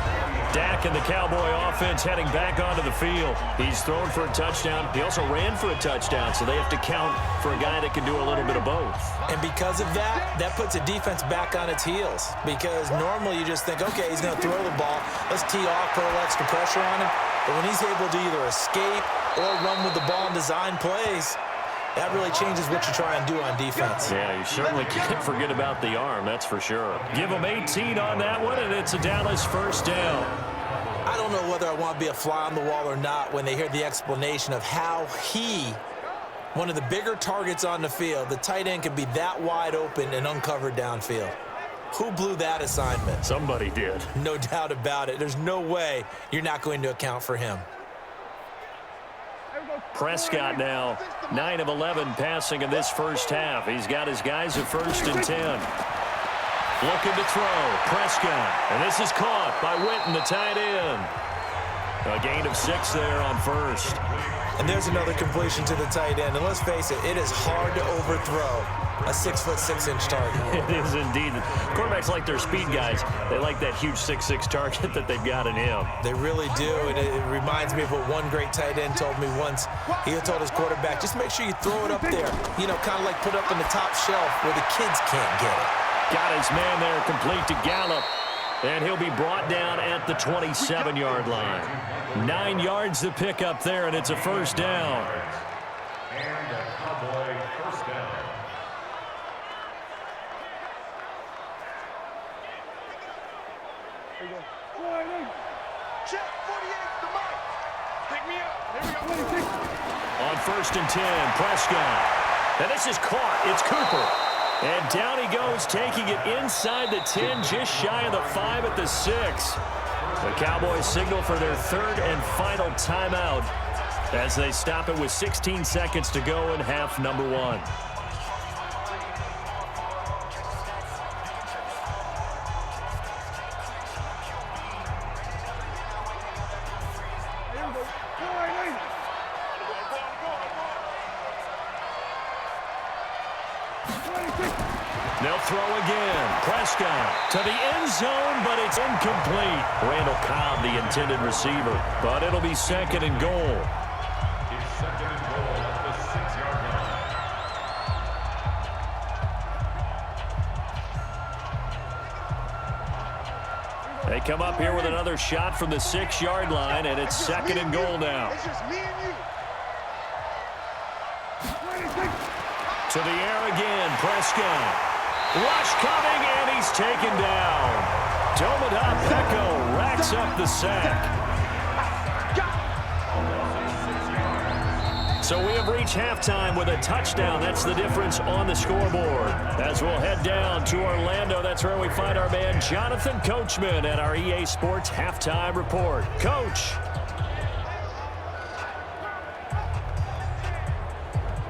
Dak and the Cowboy offense heading back onto the field. He's thrown for a touchdown. He also ran for a touchdown, so they have to count for a guy that can do a little bit of both. And because of that, that puts a defense back on its heels. Because normally you just think, okay, he's going to throw the ball. Let's tee off, put a little extra pressure on him. But when he's able to either escape or run with the ball and design plays, that really changes what you try and do on defense. Yeah, you certainly can't forget about the arm, that's for sure. Give him 18 on that one, and it's a Dallas 1st down. I don't know whether I want to be a fly on the wall or not when they hear the explanation of how one of the bigger targets on the field, the tight end, can be that wide open and uncovered downfield. Who blew that assignment? Somebody did. No doubt about it. There's no way you're not going to account for him. Prescott now, 9 of 11 passing in this first half. He's got his guys at 1st and 10. Looking to throw, Prescott. And this is caught by Witten, the tight end. A gain of 6 there on 1st. And there's another completion to the tight end. And let's face it is hard to overthrow a 6'6" target. It is indeed. Quarterbacks like their speed guys. They like that huge 6'6" target that they've got in him. They really do, and it reminds me of what one great tight end told me once. He told his quarterback, just make sure you throw it up there. You know, kind of like put it up on the top shelf where the kids can't get it. Got his man there complete to Gallup. And he'll be brought down at the 27-yard line. 9 yards to pick up there, and it's a 1st down. And a Cowboy 1st down. Here we go. Check 48, the mic. Pick me up. Here we go. On 1st and 10, Prescott. And this is caught. It's Cooper. And down he goes, taking it inside the 10, just shy of the 5 at the 6. The Cowboys signal for their 3rd and final timeout as they stop it with 16 seconds to go in half number 1. They'll throw again. Prescott to the end zone, but it's incomplete. Randall Cobb, the intended receiver, but it'll be 2nd and goal. It's 2nd and goal at the 6-yard line. They come up here with another shot from the 6-yard line, and it's 2nd and goal now. It's just me and you. To the air again, Prescott. Rush coming, and he's taken down. Domodop Pecco racks up the sack. So we have reached halftime with a touchdown. That's the difference on the scoreboard. As we'll head down to Orlando, that's where we find our man Jonathan Coachman at our EA Sports Halftime Report. Coach.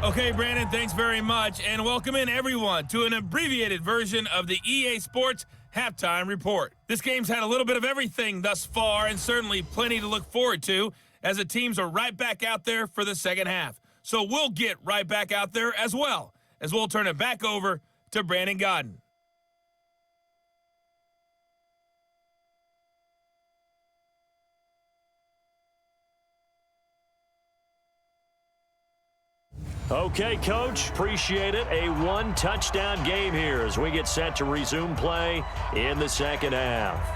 Okay, Brandon, thanks very much, and welcome in everyone to an abbreviated version of the EA Sports Halftime Report. This game's had a little bit of everything thus far, and certainly plenty to look forward to, as the teams are right back out there for the second half. So we'll get right back out there as well, as we'll turn it back over to Brandon Godden. Okay, Coach, appreciate it. A one-touchdown game here as we get set to resume play in the second half.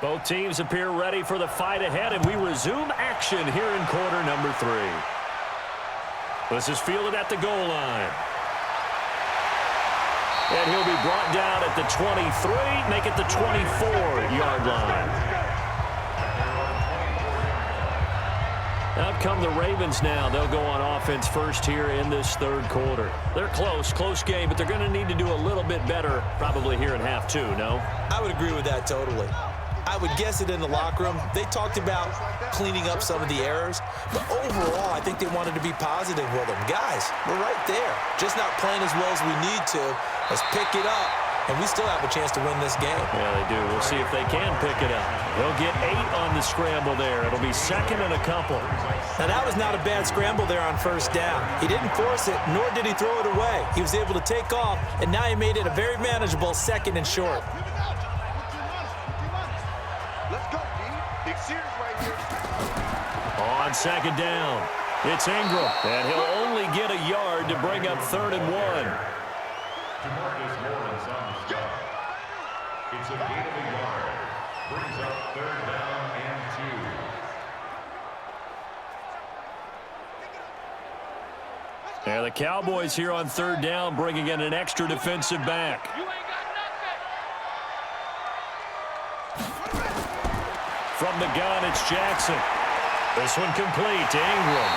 Both teams appear ready for the fight ahead, and we resume action here in quarter number 3. This is fielded at the goal line. And he'll be brought down at the 23, make it the 24-yard line. Out come the Ravens now. They'll go on offense first here in this third quarter. They're close game, but they're going to need to do a little bit better probably here in half 2, no? I would agree with that totally. I would guess it in the locker room. They talked about cleaning up some of the errors, but overall, I think they wanted to be positive with them. Guys, we're right there. Just not playing as well as we need to. Let's pick it up, and we still have a chance to win this game. Yeah, they do. We'll see if they can pick it up. They'll get 8 on the scramble there. It'll be second and a couple. Now, that was not a bad scramble there on first down. He didn't force it, nor did he throw it away. He was able to take off, and now he made it a very manageable second and short. On second down, it's Ingram, and he'll only get a yard to bring up 3rd and 1. DeMarcus Lawrence on the stop. It's a gain of a yard. Brings up 3rd down and 2. And the Cowboys here on 3rd down, bringing in an extra defensive back. From the gun, it's Jackson. This one complete to Ingram.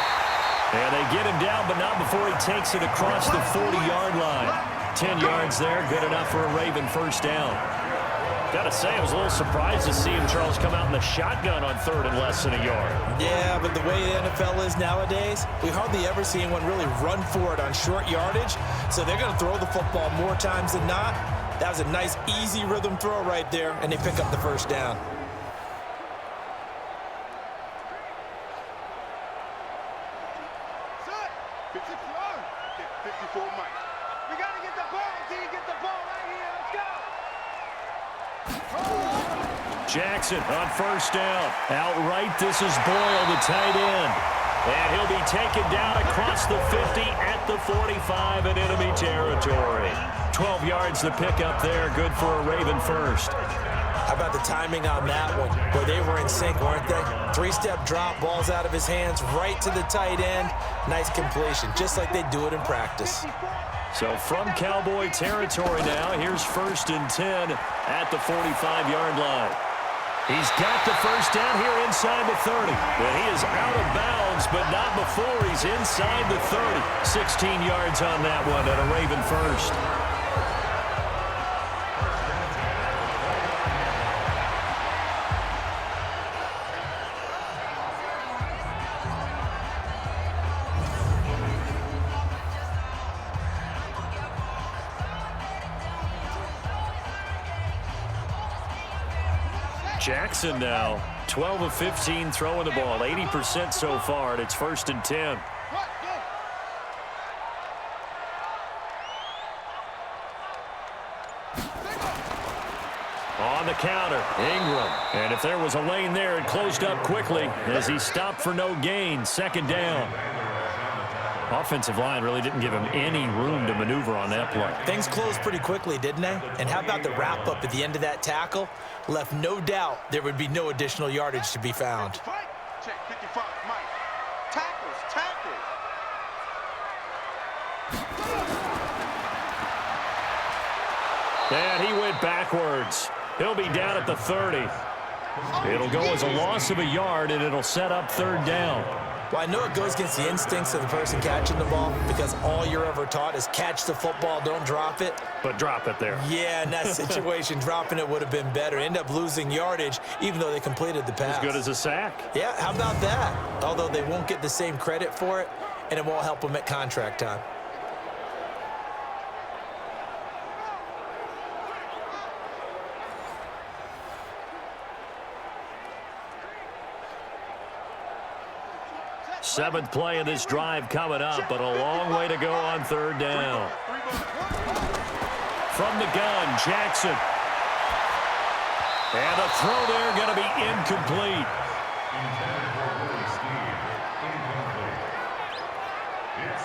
And they get him down, but not before he takes it across the 40-yard line. 10 yards there, good enough for a Raven first down. Got to say, I was a little surprised to see him, Charles, come out in the shotgun on 3rd and less than a yard. Yeah, but the way the NFL is nowadays, we hardly ever see anyone really run for it on short yardage. So they're going to throw the football more times than not. That was a nice, easy rhythm throw right there, and they pick up the first down. Jackson on first down. Outright, this is Boyle, the tight end. And he'll be taken down across the 50 at the 45 in enemy territory. 12 yards to pick up there. Good for a Raven first. How about the timing on that one? Boy, they were in sync, weren't they? 3-step drop, balls out of his hands, right to the tight end. Nice completion, just like they do it in practice. So from Cowboy territory now, here's 1st and 10 at the 45-yard line. He's got the first down here inside the 30. But he is out of bounds, but not before he's inside the 30. 16 yards on that one at a Raven first. Jackson now, 12 of 15 throwing the ball, 80% so far, and it's 1st and 10. On the counter, Ingram. And if there was a lane there, it closed up quickly as he stopped for no gain. 2nd down. Offensive line really didn't give him any room to maneuver on that play. Things closed pretty quickly, didn't they? And how about the wrap-up at the end of that tackle? Left no doubt there would be no additional yardage to be found. Check 55, Mike. Tackles. And he went backwards. He'll be down at the 30. It'll go as a loss of a yard, and it'll set up 3rd down. Well, I know it goes against the instincts of the person catching the ball because all you're ever taught is catch the football, don't drop it. But drop it there. Yeah, in that situation, dropping it would have been better. End up losing yardage, even though they completed the pass. As good as a sack. Yeah, how about that? Although they won't get the same credit for it, and it won't help them at contract time. Seventh play of this drive coming up, but a long way to go on third down. From the gun, Jackson. And a throw there going to be incomplete.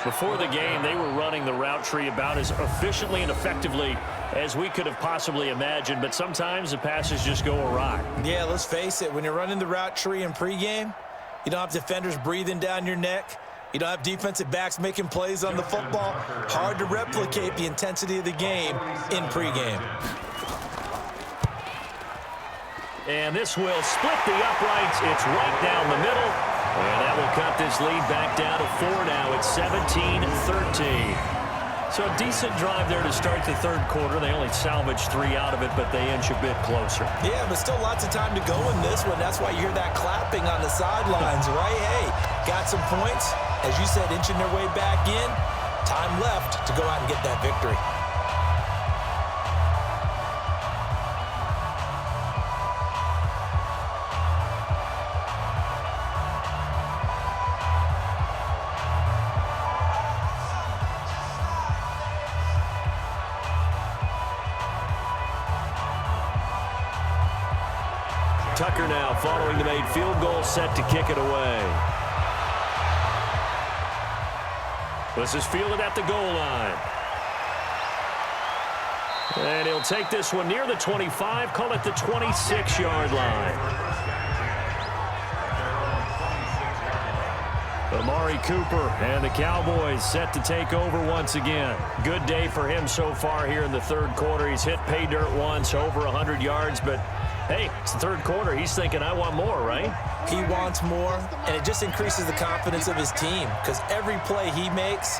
Before the game, they were running the route tree about as efficiently and effectively as we could have possibly imagined, but sometimes the passes just go awry. Yeah, let's face it, when you're running the route tree in pregame, you don't have defenders breathing down your neck. You don't have defensive backs making plays on the football. Hard to replicate the intensity of the game in pregame. And this will split the uprights. It's right down the middle. And that will cut this lead back down to 4 now. It's 17-13. So a decent drive there to start the third quarter. They only salvaged 3 out of it, but they inch a bit closer. Yeah, but still lots of time to go in this one. That's why you hear that clapping on the sidelines, right? Hey, got some points. As you said, inching their way back in. Time left to go out and get that victory. Tucker now following the made field goal, set to kick it away. This is fielded at the goal line. And he'll take this one near the 25, call it the 26-yard line. Amari Cooper and the Cowboys set to take over once again. Good day for him so far here in the third quarter. He's hit pay dirt once, over 100 yards, but hey, it's the third quarter. He's thinking, I want more, right? He wants more, and it just increases the confidence of his team because every play he makes,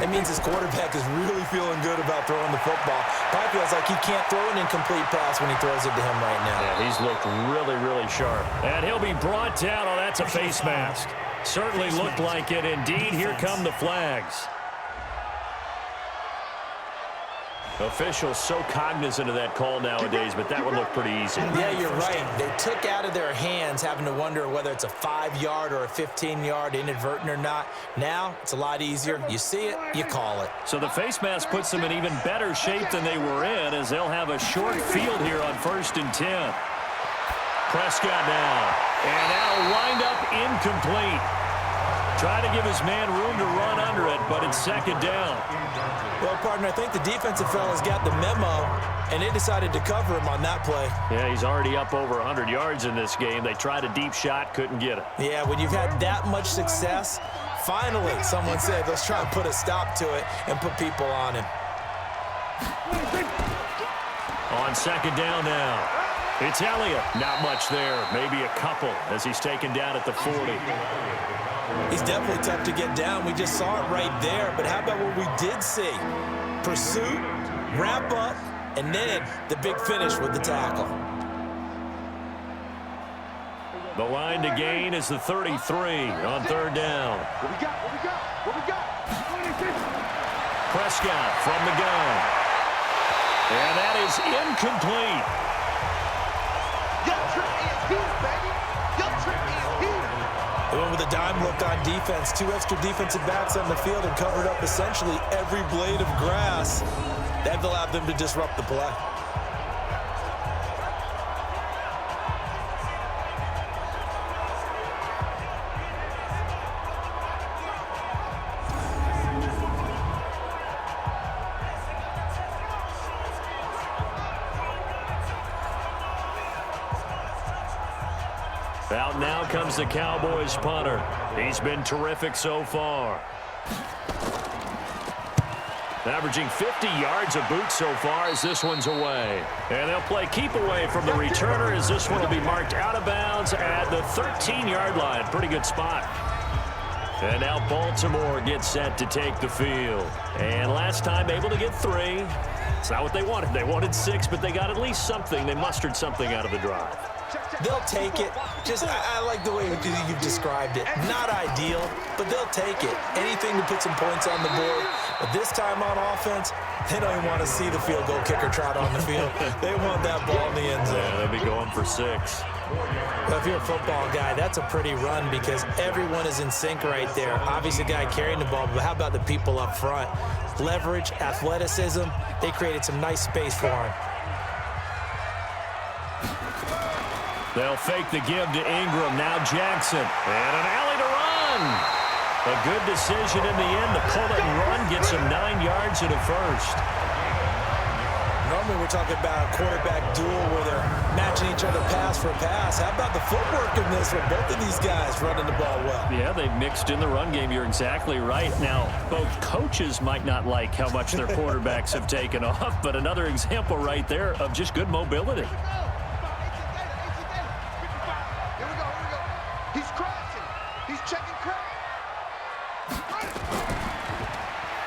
it means his quarterback is really feeling good about throwing the football. Probably feels like he can't throw an incomplete pass when he throws it to him right now. Yeah, he's looked really, really sharp. And he'll be brought down. Oh, that's a face mask. Certainly looked like it. Indeed, here come the flags. Officials so cognizant of that call nowadays, but that one looked pretty easy. Yeah, you're right. They took out of their hands having to wonder whether it's a 5-yard or a 15-yard, inadvertent or not. Now, it's a lot easier. You see it, you call it. So the face mask puts them in even better shape than they were in as they'll have a short field here on 1st and 10. Prescott now. And that'll wind up incomplete. Try to give his man room to run under it, but it's second down. Well, partner, I think the defensive fellas got the memo, and they decided to cover him on that play. Yeah, he's already up over 100 yards in this game. They tried a deep shot, couldn't get it. Yeah, when you've had that much success, finally, someone said, let's try and put a stop to it and put people on him. On second down now. It's Elliott. Not much there. Maybe a couple as he's taken down at the 40. He's definitely tough to get down. We just saw it right there. But how about what we did see? Pursuit, wrap up, and then the big finish with the tackle. The line to gain is the 33 on third down. What we got? What we got? What we got? Prescott from the gun. And that is incomplete. Your trick is here, baby. Your trick is here. They went with a dime look on defense. 2 extra defensive backs on the field and covered up essentially every blade of grass. That allowed them to disrupt the play. Out now comes the Cowboys punter. He's been terrific so far. Averaging 50 yards a boot so far as this one's away. And they'll play keep away from the returner as this one will be marked out of bounds at the 13-yard line. Pretty good spot. And now Baltimore gets set to take the field. And last time able to get 3. It's not what they wanted. They wanted 6, but they got at least something. They mustered something out of the drive. They'll take it. I like the way you've described it. Not ideal, but they'll take it. Anything to put some points on the board. But this time on offense, they don't even want to see the field goal kicker trot on the field. They want that ball in the end zone. Yeah, they'll be going for 6. Well, if you're a football guy, that's a pretty run because everyone is in sync right there. Obviously, the guy carrying the ball, but how about the people up front? Leverage, athleticism, they created some nice space for him. They'll fake the give to Ingram. Now Jackson. And an alley to run. A good decision in the end to pull it and run. Gets him 9 yards and a first. Normally we're talking about a quarterback duel where they're matching each other pass for pass. How about the footwork in this one? Both of these guys running the ball well. Yeah, they've mixed in the run game. You're exactly right. Now, both coaches might not like how much their quarterbacks have taken off, but another example right there of just good mobility. He's crossing. He's checking crack.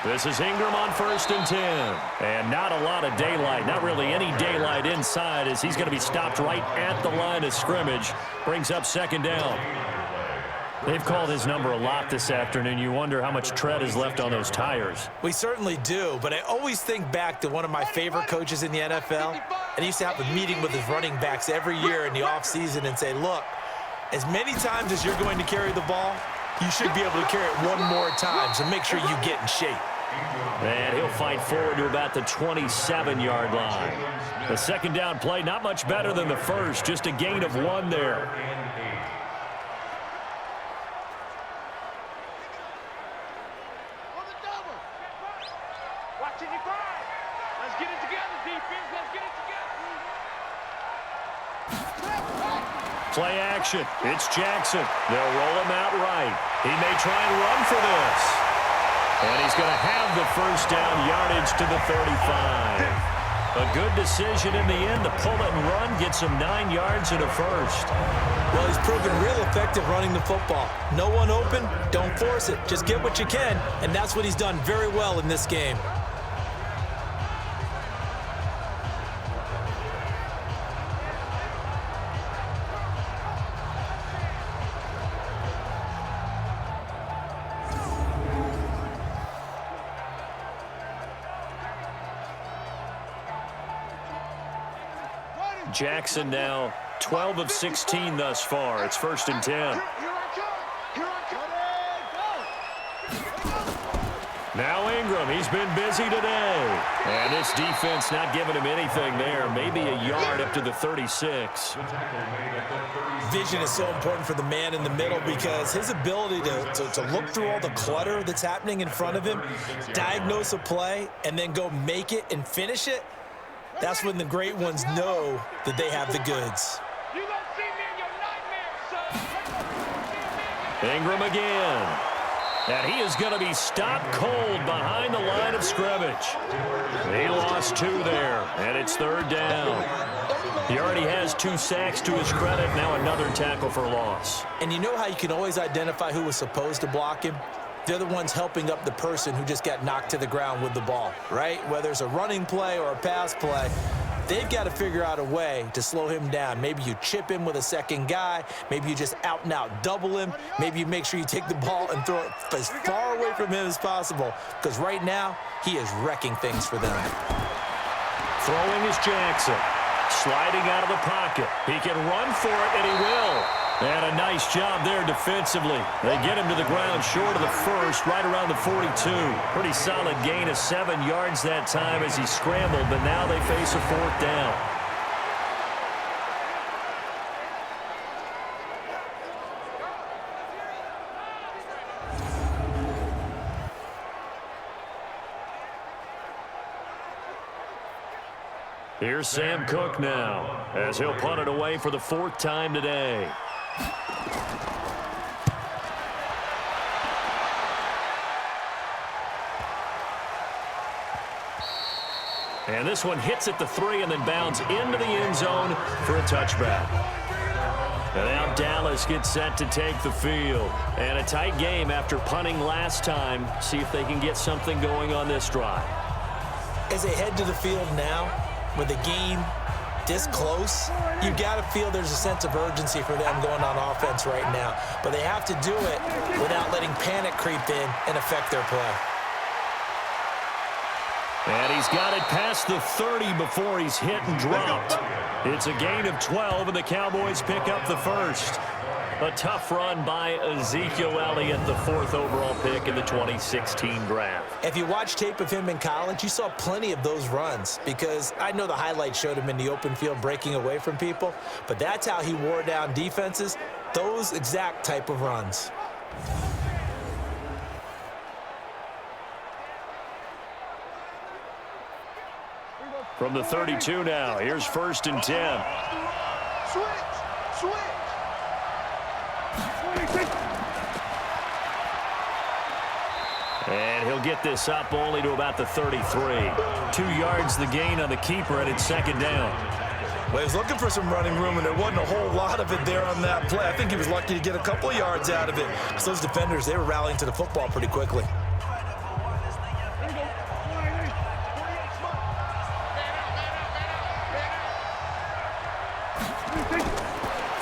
This is Ingram on 1st and 10. And not a lot of daylight. Not really any daylight inside as he's going to be stopped right at the line of scrimmage. Brings up 2nd down. They've called his number a lot this afternoon. You wonder how much tread is left on those tires. We certainly do, but I always think back to one of my favorite coaches in the NFL. And he used to have a meeting with his running backs every year in the offseason and say, look, as many times as you're going to carry the ball, you should be able to carry it one more time, so make sure you get in shape. And he'll fight forward to about the 27-yard line. The 2nd down play, not much better than the first, just a gain of 1 there. Watch it, you find. Let's get it together, defense. Let's get it together. Play action. It's Jackson. They'll roll him out right. He may try and run for this. And he's going to have the 1st down, yardage to the 35. A good decision in the end to pull it and run. Gets him 9 yards and a first. Well, he's proven real effective running the football. No one open, don't force it. Just get what you can, and that's what he's done very well in this game. Jackson now 12 of 16 thus far. It's 1st and 10. Here I come. Now Ingram, he's been busy today. And this defense not giving him anything there. Maybe a yard up to the 36. Vision is so important for the man in the middle because his ability to look through all the clutter that's happening in front of him, diagnose a play, and then go make it and finish it, that's when the great ones know that they have the goods. You gonna see me in your nightmares, son. Ingram again. And he is going to be stopped cold behind the line of scrimmage. He lost 2 there, and it's 3rd down. He already has 2 sacks to his credit, now another tackle for loss. And you know how you can always identify who was supposed to block him? They're the ones helping up the person who just got knocked to the ground with the ball, right? Whether it's a running play or a pass play, they've got to figure out a way to slow him down. Maybe you chip him with a second guy. Maybe you just out and out double him. Maybe you make sure you take the ball and throw it as far away from him as possible because right now he is wrecking things for them. Throwing is Jackson. Sliding out of the pocket. He can run for it, and he will. And a nice job there defensively. They get him to the ground short of the first, right around the 42. Pretty solid gain of 7 yards that time as he scrambled, but now they face a 4th down. Here's Sam Cook now, as he'll punt it away for the 4th time today. And this one hits at the 3 and then bounds into the end zone for a touchback. And now Dallas gets set to take the field. And a tight game after punting last time. See if they can get something going on this drive. As they head to the field now, with the game this close, you've got to feel there's a sense of urgency for them going on offense right now. But they have to do it without letting panic creep in and affect their play. And he's got it past the 30 before he's hit and dropped. It's a gain of 12, and the Cowboys pick up the first. A tough run by Ezekiel Elliott, the 4th overall pick in the 2016 draft. If you watch tape of him in college, you saw plenty of those runs, because I know the highlights showed him in the open field breaking away from people, but that's how he wore down defenses, those exact type of runs. From the 32 now, here's 1st and 10. Switch. And he'll get this up only to about the 33. 2 yards the gain on the keeper, and it's 2nd down. Well, he was looking for some running room, and there wasn't a whole lot of it there on that play. I think he was lucky to get a couple of yards out of it. So those defenders, they were rallying to the football pretty quickly.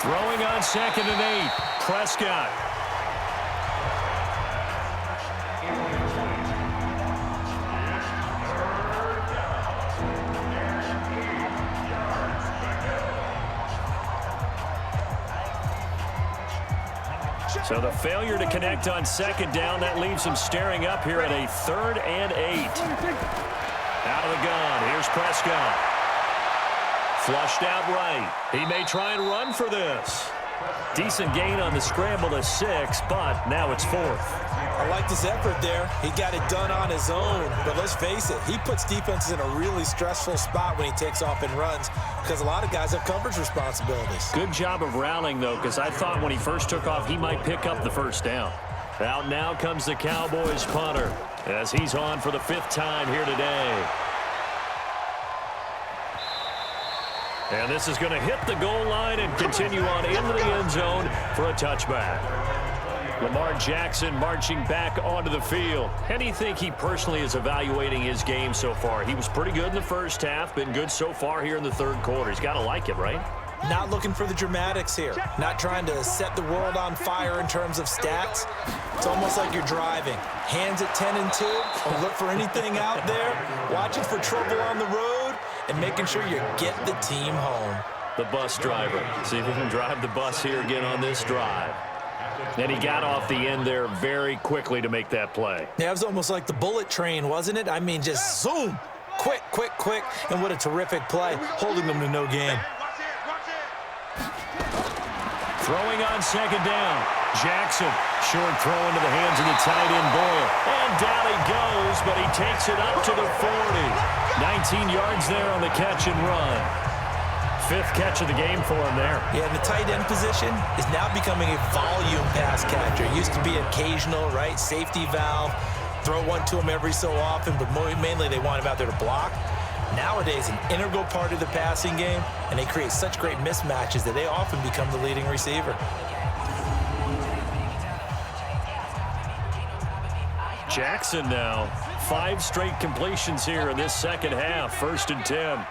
Throwing on 2nd and 8. Prescott. So the failure to connect on 2nd down, that leaves him staring up here at a 3rd and 8. Out of the gun, here's Prescott. Flushed out right. He may try and run for this. Decent gain on the scramble to 6, but now it's 4th. I liked his effort there. He got it done on his own. But let's face it, he puts defenses in a really stressful spot when he takes off and runs, because a lot of guys have coverage responsibilities. Good job of rallying, though, because I thought when he first took off, he might pick up the 1st down. Out now comes the Cowboys punter, as he's on for the 5th time here today. And this is going to hit the goal line and continue on into the end zone for a touchback. Lamar Jackson marching back onto the field. How do you think he personally is evaluating his game so far? He was pretty good in the first half, been good so far here in the 3rd quarter. He's got to like it, right? Not looking for the dramatics here. Not trying to set the world on fire in terms of stats. It's almost like you're driving. Hands at 10 and 2. Don't look for anything out there. Watching for trouble on the road and making sure you get the team home. The bus driver. See if he can drive the bus here again on this drive. And he got off the end there very quickly to make that play. Yeah, it was almost like the bullet train, wasn't it? I mean, just zoom. Quick. And what a terrific play, holding them to no gain. Throwing on 2nd down. Jackson, short throw into the hands of the tight end Boyle. And down he goes, but he takes it up to the 40. 19 yards there on the catch and run. 5th catch of the game for him there. Yeah, the tight end position is now becoming a volume pass catcher. It used to be occasional, right? Safety valve, throw one to him every so often, but mainly they want him out there to block. Nowadays, an integral part of the passing game, and they create such great mismatches that they often become the leading receiver. Jackson now, 5 straight completions here in this 2nd half. 1st and 10.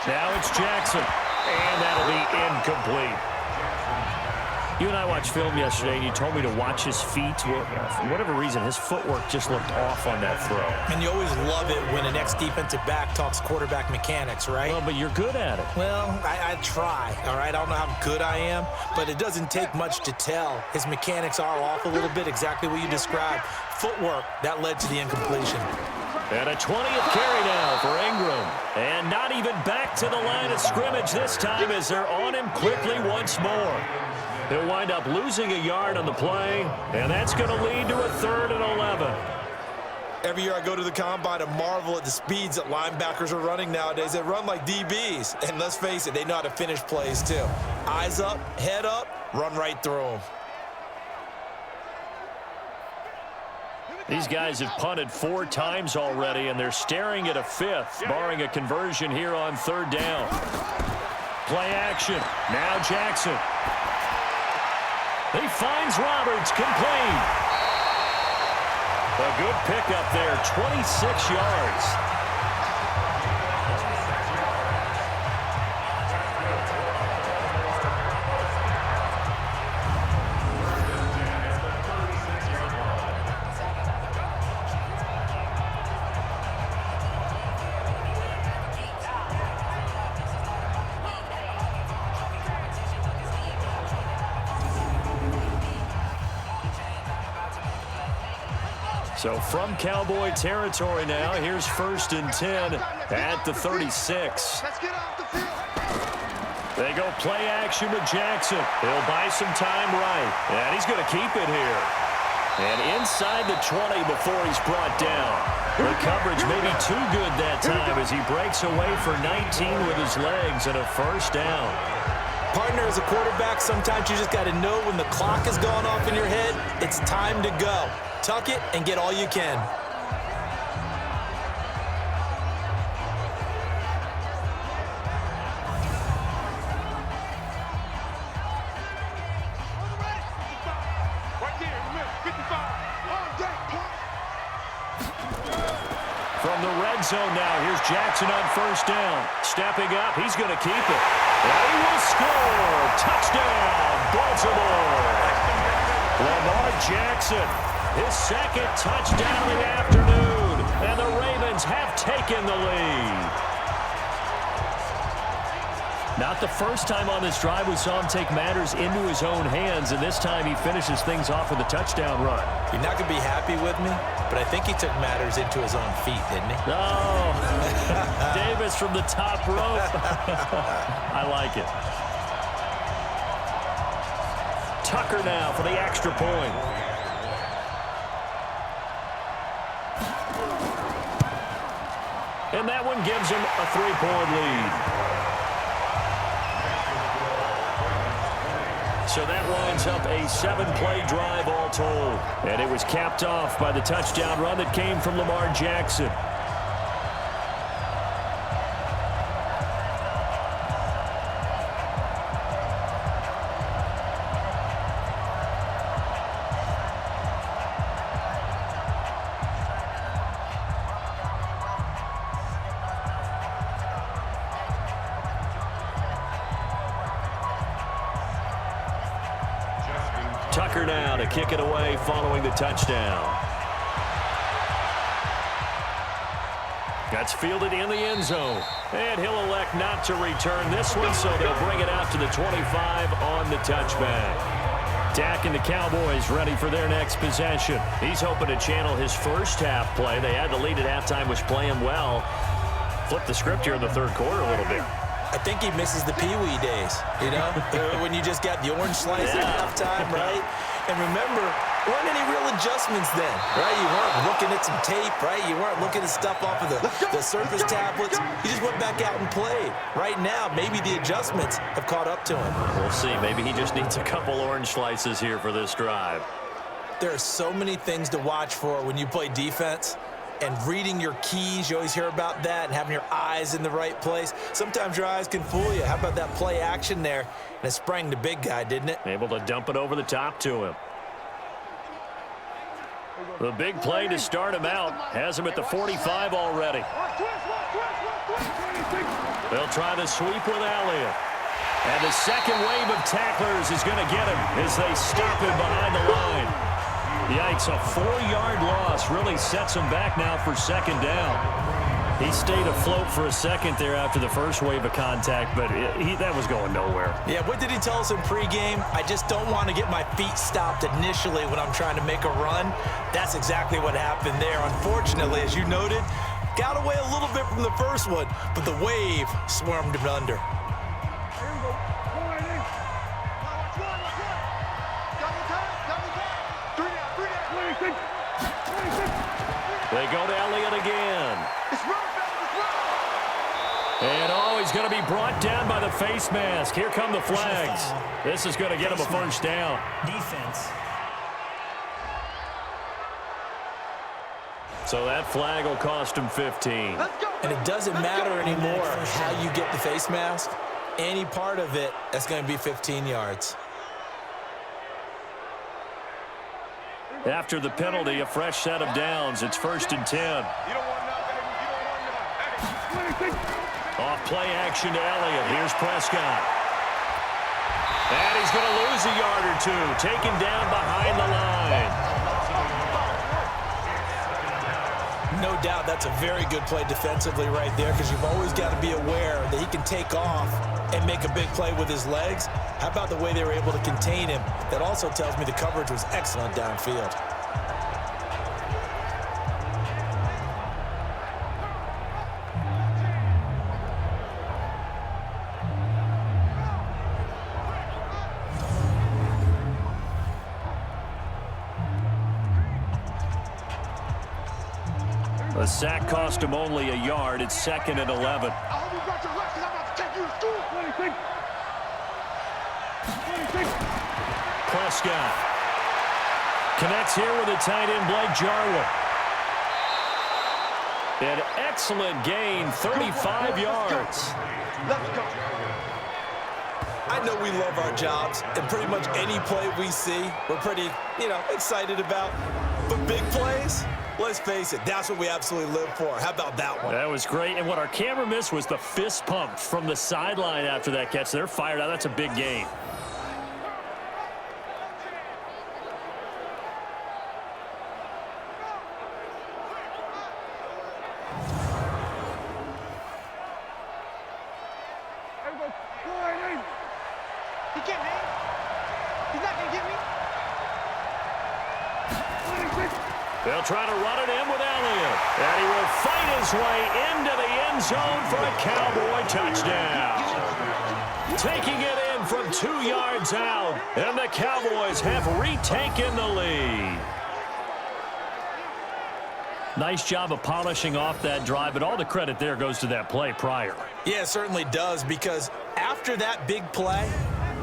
Now it's Jackson, and that'll be incomplete. You and I watched film yesterday, and you told me to watch his feet. For whatever reason, his footwork just looked off on that throw. And you always love it when an ex-defensive back talks quarterback mechanics, right? Well, but you're good at it. Well, I try, all right? I don't know how good I am, but it doesn't take much to tell. His mechanics are off a little bit, exactly what you described. Footwork, that led to the incompletion. And a 20th carry now for Ingram. And not even back to the line of scrimmage this time as they're on him quickly once more. He'll wind up losing a yard on the play, and that's going to lead to a 3rd and 11. Every year I go to the combine and marvel at the speeds that linebackers are running nowadays. They run like DBs, and let's face it, they know how to finish plays too. Eyes up, head up, run right through them. These guys have punted 4 times already, and they're staring at a 5th, barring a conversion here on 3rd down. Play action. Now Jackson. He finds Roberts, complete. A good pickup there, 26 yards. So from Cowboy territory now, here's 1st and 10 at the 36. Let's get off the field. They go play action with Jackson. He'll buy some time right, and he's going to keep it here. And inside the 20 before he's brought down. The coverage may be too good that time as he breaks away for 19 with his legs and a 1st down. Partner, as a quarterback, sometimes you just got to know when the clock has gone off in your head, it's time to go. Tuck it and get all you can. From the red zone now, here's Jackson on 1st down. Stepping up, he's going to keep it. And he will score. Touchdown, Baltimore. Lamar Jackson, his 2nd touchdown of the afternoon. And the Ravens have taken the lead. Not the first time on this drive we saw him take matters into his own hands, and this time he finishes things off with a touchdown run. You're not going to be happy with me, but I think he took matters into his own feet, didn't he? Oh, Davis from the top rope. I like it. Tucker now for the extra point. And that one gives him a 3-point lead. So that winds up a 7-play drive all told. And it was capped off by the touchdown run that came from Lamar Jackson. Tucker now to kick it away following the touchdown. That's fielded in the end zone. And he'll elect not to return this one, so they'll bring it out to the 25 on the touchback. Dak and the Cowboys ready for their next possession. He's hoping to channel his first half play. They had the lead at halftime, was playing well. Flip the script here in the 3rd quarter a little bit. I think he misses the Pee-wee days, you know, when you just got the orange slice at halftime, right? And remember, there weren't any real adjustments then, right? You weren't looking at some tape, right? You weren't looking at stuff off of the Surface tablets. You just went back out and played. Right now, maybe the adjustments have caught up to him. We'll see. Maybe he just needs a couple orange slices here for this drive. There are so many things to watch for when you play defense. And reading your keys, you always hear about that, and having your eyes in the right place. Sometimes your eyes can fool you. How about that play action there? And it sprang the big guy, didn't it? Able to dump it over the top to him. The big play to start him out has him at the 45 already. They'll try the sweep with Elliott. And the second wave of tacklers is going to get him as they stop him behind the line. Yikes, a 4-yard loss really sets him back now for 2nd down. He stayed afloat for a second there after the first wave of contact, but that was going nowhere. Yeah, what did he tell us in pregame? I just don't want to get my feet stopped initially when I'm trying to make a run. That's exactly what happened there. Unfortunately, as you noted, got away a little bit from the first one, but the wave swarmed him under. They go to Elliott again. And he's going to be brought down by the face mask. Here come the flags. This is going to get him a 1st down. Defense. So that flag will cost him 15. And it doesn't matter anymore how you get the face mask. any part of it, that's going to be 15 yards. After the penalty, a fresh set of downs. It's 1st and 10. You don't want none, baby. You don't want none. Hey. Off play action to Elliott. Here's Prescott. And he's going to lose a yard or two. Taken down behind the line. No doubt that's a very good play defensively right there, because you've always got to be aware that he can take off and make a big play with his legs. How about the way they were able to contain him? That also tells me the coverage was excellent downfield. The sack cost him only a yard. It's 2nd and 11. I hope you got your reps, 'cause I'm about to take you to school. 26. Prescott connects here with a tight end, Blake Jarwin. An excellent gain, 35 yards. Let's go. I know we love our jobs, and pretty much any play we see, we're pretty, excited about. But big plays, let's face it, that's what we absolutely live for. How about that one? That was great, and what our camera missed was the fist pump from the sideline after that catch. They're fired out. That's a big gain. He get me. He's not going to get me. They'll try to run it in with Elliott. And he will fight his way into the end zone for a Cowboy touchdown. Taking it in from 2 yards out. And the Cowboys have retaken the lead. Nice job of polishing off that drive, but all the credit there goes to that play prior. Yeah, it certainly does, because after that big play,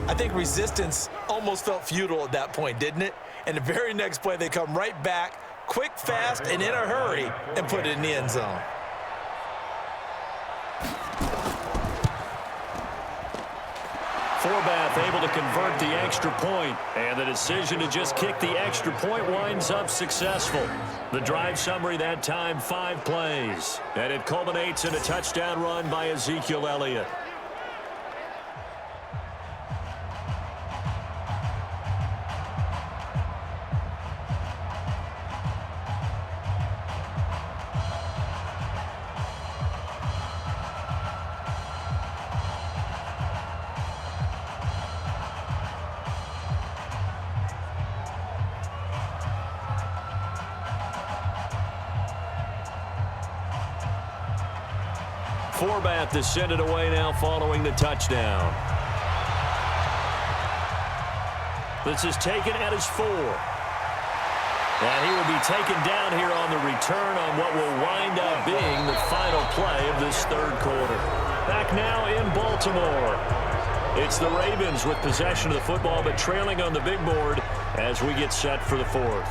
I think resistance almost felt futile at that point, didn't it? And the very next play, they come right back, quick, fast, and in a hurry, and put it in the end zone. Forbath able to convert the extra point, and the decision to just kick the extra point winds up successful. The drive summary that time, 5 plays, and it culminates in a touchdown run by Ezekiel Elliott. Forbath is sent it away now following the touchdown. This is taken at his 4. And he will be taken down here on the return on what will wind up being the final play of this 3rd quarter. Back now in Baltimore. It's the Ravens with possession of the football, but trailing on the big board as we get set for the 4th.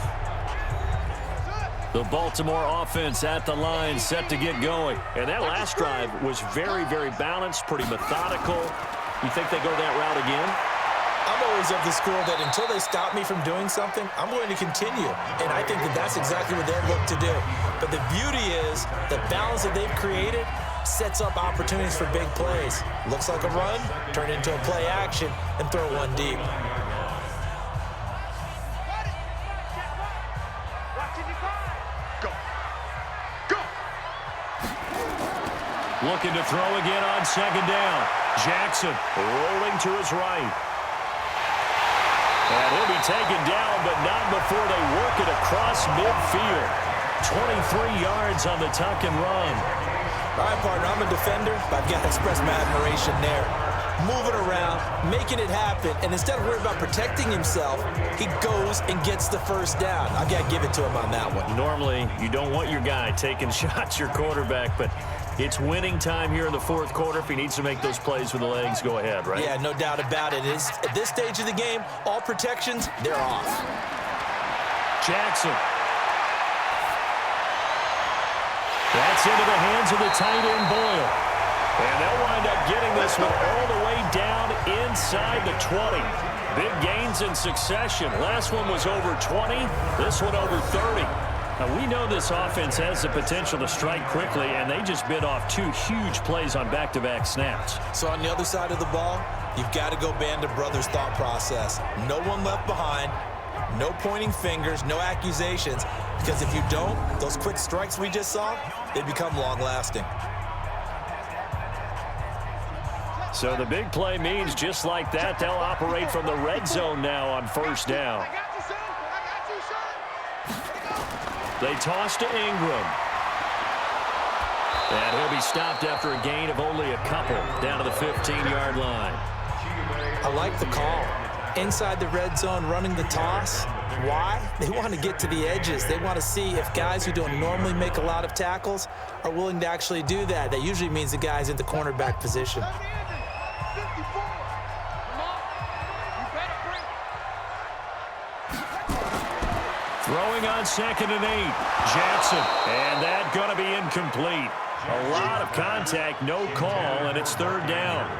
The Baltimore offense at the line, set to get going. And that last drive was very, very balanced, pretty methodical. You think they go that route again? I'm always of the school that until they stop me from doing something, I'm going to continue. And I think that that's exactly what they're looking to do. But the beauty is the balance that they've created sets up opportunities for big plays. Looks like a run, turn into a play action, and throw one deep. Looking to throw again on 2nd down. Jackson rolling to his right. And he'll be taken down, but not before they work it across midfield. 23 yards on the tuck and run. All right, partner, I'm a defender, but I've got to express my admiration there. Moving around, making it happen, and instead of worrying about protecting himself, he goes and gets the first down. I've got to give it to him on that one. Normally, you don't want your guy taking shots, your quarterback, but it's winning time here in the 4th quarter. If he needs to make those plays with the legs, go ahead, right? Yeah, no doubt about it. At this stage of the game, all protections, they're off. Jackson. That's into the hands of the tight end, Boyle. And they'll wind up getting this one all the way down inside the 20. Big gains in succession. Last one was over 20. This one over 30. Now, we know this offense has the potential to strike quickly, and they just bit off 2 huge plays on back-to-back snaps. So on the other side of the ball, you've got to go band of brothers thought process. No one left behind, no pointing fingers, no accusations, because if you don't, those quick strikes we just saw, they become long-lasting. So the big play means just like that, they'll operate from the red zone now on first down. They toss to Ingram. And he'll be stopped after a gain of only a couple down to the 15-yard line. I like the call. Inside the red zone running the toss. Why? They want to get to the edges. They want to see if guys who don't normally make a lot of tackles are willing to actually do that. That usually means the guy's in the cornerback position. Throwing on 2nd and 8. Jackson. And that going to be incomplete. A lot of contact, no call, and it's 3rd down.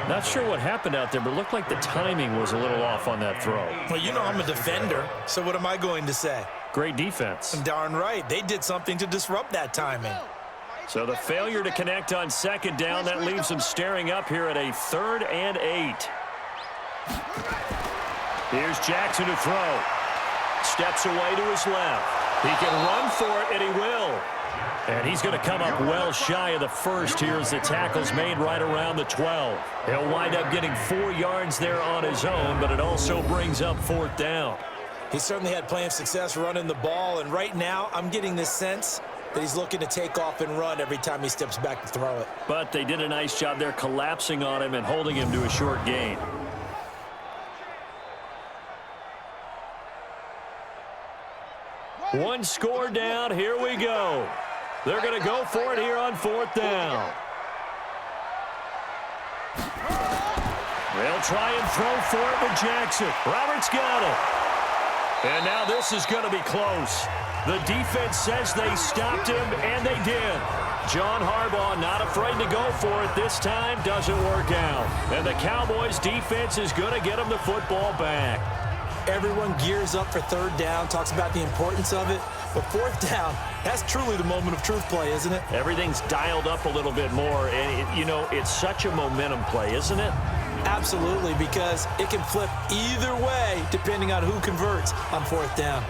Not sure what happened out there, but it looked like the timing was a little off on that throw. Well, you know I'm a defender, so what am I going to say? Great defense. Darn right. They did something to disrupt that timing. So the failure to connect on 2nd down, that leaves them staring up here at a 3rd and 8. Here's Jackson to throw. Steps away to his left. He can run for it, and he will. And he's going to come up well shy of the first here as the tackle's made right around the 12. He'll wind up getting 4 yards there on his own, but it also brings up 4th down. He certainly had plenty of success running the ball, and right now I'm getting this sense that he's looking to take off and run every time he steps back to throw it. But they did a nice job there collapsing on him and holding him to a short gain. One score down. Here we go. They're going to go for it here on 4th down. They'll try and throw for it with Jackson. Roberts got it. And now this is going to be close. The defense says they stopped him, and they did. John Harbaugh not afraid to go for it this time. Doesn't work out. And the Cowboys defense is going to get him the football back. Everyone gears up for 3rd down, talks about the importance of it. But 4th down, that's truly the moment of truth play, isn't it? Everything's dialed up a little bit more. And, you know, it's such a momentum play, isn't it? Absolutely, because it can flip either way depending on who converts on 4th down.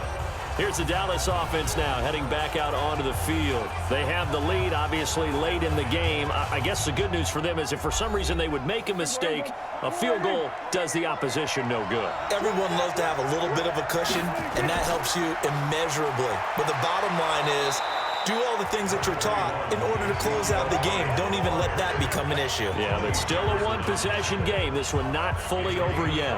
Here's the Dallas offense now heading back out onto the field. They have the lead, obviously, late in the game. I guess the good news for them is if for some reason they would make a mistake, a field goal does the opposition no good. Everyone loves to have a little bit of a cushion, and that helps you immeasurably. But the bottom line is, do all the things that you're taught in order to close out the game. Don't even let that become an issue. Yeah, but still a one-possession game. This one not fully over yet.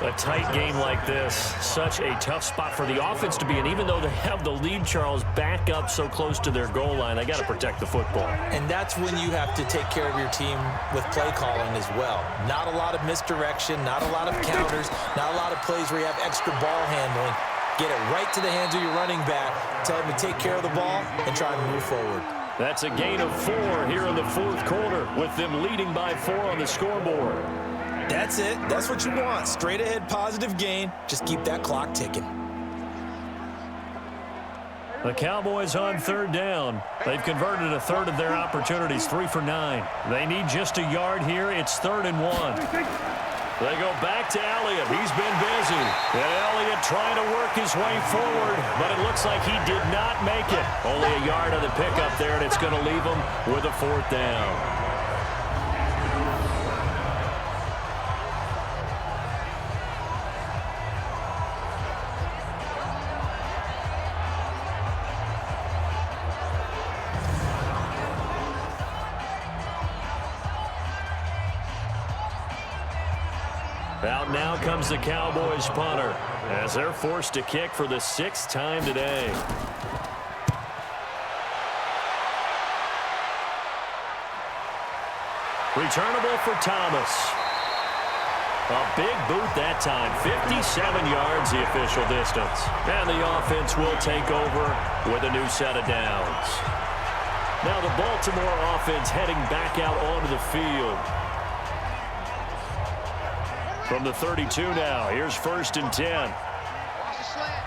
A tight game like this, such a tough spot for the offense to be in. Even though they have the lead, Charles, back up so close to their goal line, they got to protect the football. And that's when you have to take care of your team with play calling as well. Not a lot of misdirection, not a lot of counters, not a lot of plays where you have extra ball handling. Get it right to the hands of your running back, tell him to take care of the ball, and try and move forward. That's a gain of 4 here in the 4th quarter, with them leading by 4 on the scoreboard. That's it. That's what you want. Straight ahead positive gain. Just keep that clock ticking. The Cowboys on 3rd down. They've converted a third of their opportunities, 3 for 9. They need just a yard here. It's 3rd and 1. They go back to Elliott. He's been busy. And Elliott trying to work his way forward, but it looks like he did not make it. Only a yard of the pickup there, and it's going to leave him with a 4th down. Out now comes the Cowboys punter as they're forced to kick for the 6th time today. Returnable for Thomas. A big boot that time. 57 yards the official distance. And the offense will take over with a new set of downs. Now the Baltimore offense heading back out onto the field. From the 32 now, here's 1st and 10. Watch the slant.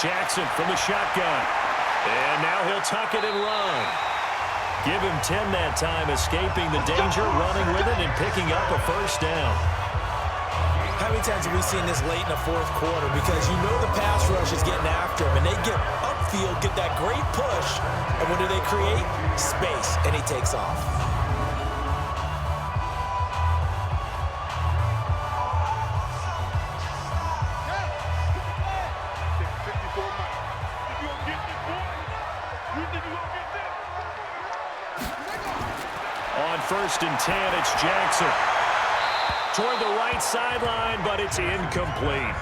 Jackson from the shotgun. And now he'll tuck it and run. Give him 10 that time, escaping the danger, running with it, and picking up a 1st down. How many times have we seen this late in the 4th quarter? Because you know the pass rush is getting after him, and they get upfield, get that great push, and what do they create? Space, and he takes off. On 1st and 10, it's Jackson. Toward the right sideline, but it's incomplete.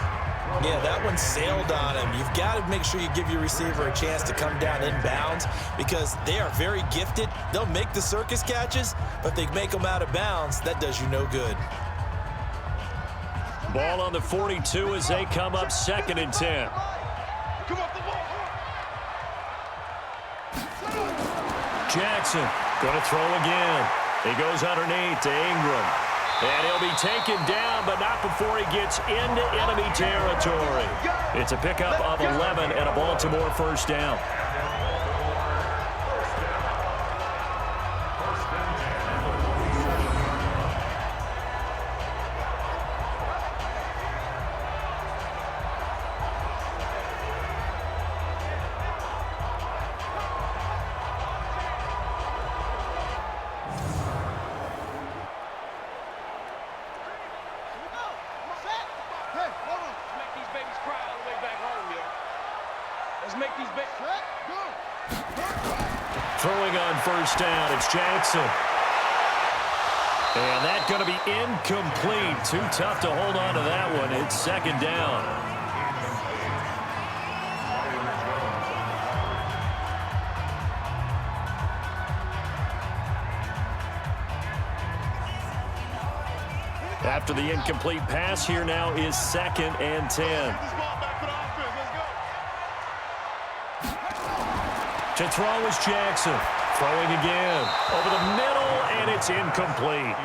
Yeah, that one sailed on him. You've got to make sure you give your receiver a chance to come down inbounds because they are very gifted. They'll make the circus catches, but they make them out of bounds. That does you no good. Ball on the 42 as they come up 2nd and 10. Jackson going to throw again. He goes underneath to Ingram. And he'll be taken down, but not before he gets into enemy territory. It's a pickup of 11 and a Baltimore 1st down. Throwing on 1st down, it's Jackson. And that's going to be incomplete. Too tough to hold on to that one. It's 2nd down. After the incomplete pass, here now is 2nd and 10. To throw is Jackson. Throwing again. Over the middle, and it's incomplete.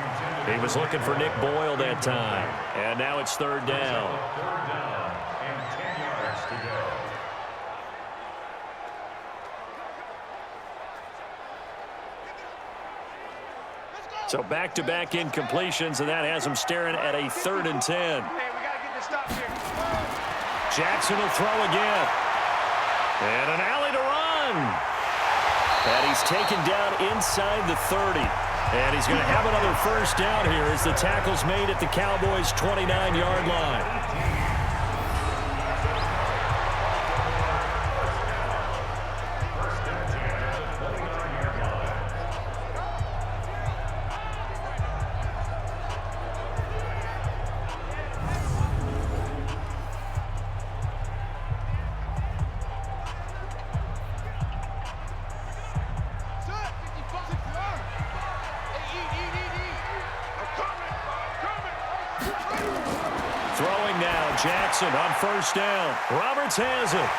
He was looking for Nick Boyle that time. And now it's 3rd down. 3rd down and 10 yards to go. So back-to-back incompletions, and that has him staring at a 3rd and 10. Jackson will throw again. And an alley to run. And he's taken down inside the 30. And he's going to have another 1st down here as the tackle's made at the Cowboys' 29-yard line. Throwing now, Jackson on 1st down. Roberts has it.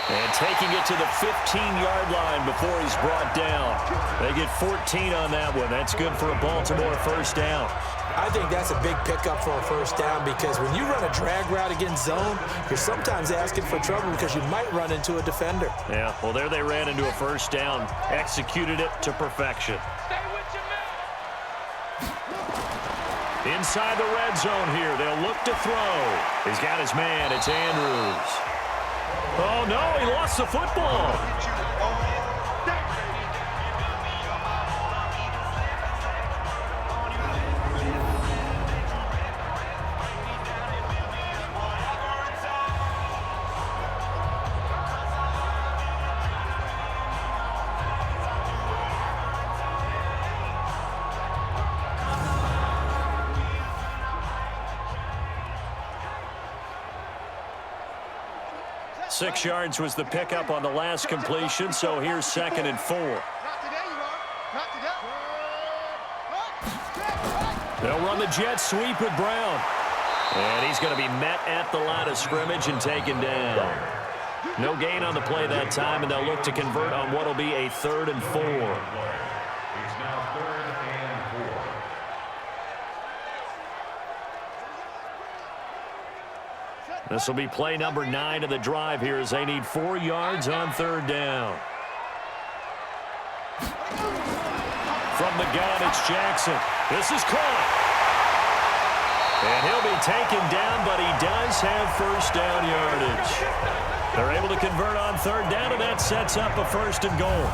And taking it to the 15-yard line before he's brought down. They get 14 on that one. That's good for a Baltimore 1st down. I think that's a big pickup for a 1st down because when you run a drag route against zone, you're sometimes asking for trouble because you might run into a defender. Yeah, well, there they ran into a 1st down. Executed it to perfection. Inside the red zone here. They'll look to throw. He's got his man. It's Andrews. Oh, no, he lost the football. Six yards was the pickup on the last completion, so here's 2nd and 4. They'll run the jet sweep with Brown. And he's going to be met at the line of scrimmage and taken down. No gain on the play that time, and they'll look to convert on what will be a 3rd and 4. now 3rd and 4. This will be play number 9 of the drive here as they need 4 yards on 3rd down. From the gun, it's Jackson. This is caught. And he'll be taken down, but he does have 1st down yardage. They're able to convert on 3rd down, and that sets up a 1st and goal.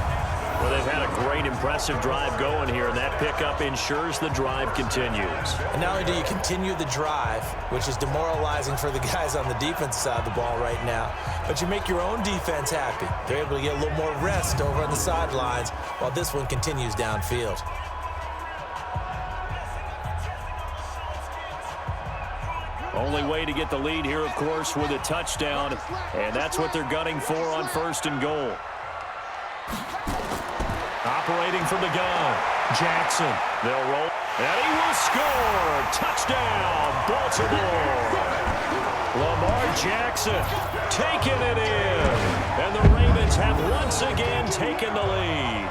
Well, they've had a great, impressive drive going here, and that pickup ensures the drive continues. And not only do you continue the drive, which is demoralizing for the guys on the defense side of the ball right now, but you make your own defense happy. They're able to get a little more rest over on the sidelines while this one continues downfield. Only way to get the lead here, of course, with a touchdown, and that's what they're gunning for on 1st and goal. Operating from the gun, Jackson. They'll roll, and he will score. Touchdown, Baltimore. Lamar Jackson taking it in. And the Ravens have once again taken the lead.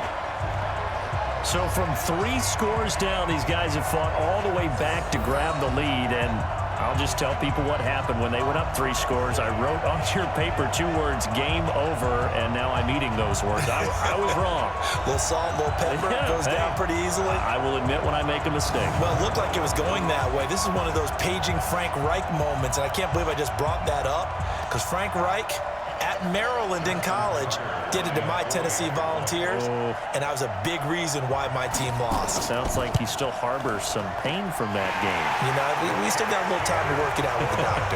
So from 3 scores down, these guys have fought all the way back to grab the lead, and I'll just tell people what happened when they went up 3 scores. I wrote on your paper 2 words, game over, and now I'm eating those words. I was wrong. A little salt, a little pepper, goes down pretty easily. I will admit when I make a mistake. Well, it looked like it was going that way. This is one of those paging Frank Reich moments, and I can't believe I just brought that up, because Frank Reich at Maryland in college did it to my Tennessee Volunteers, and that was a big reason why my team lost. Sounds like he still harbors some pain from that game. You know, we still got a little time to work it out with the doctor.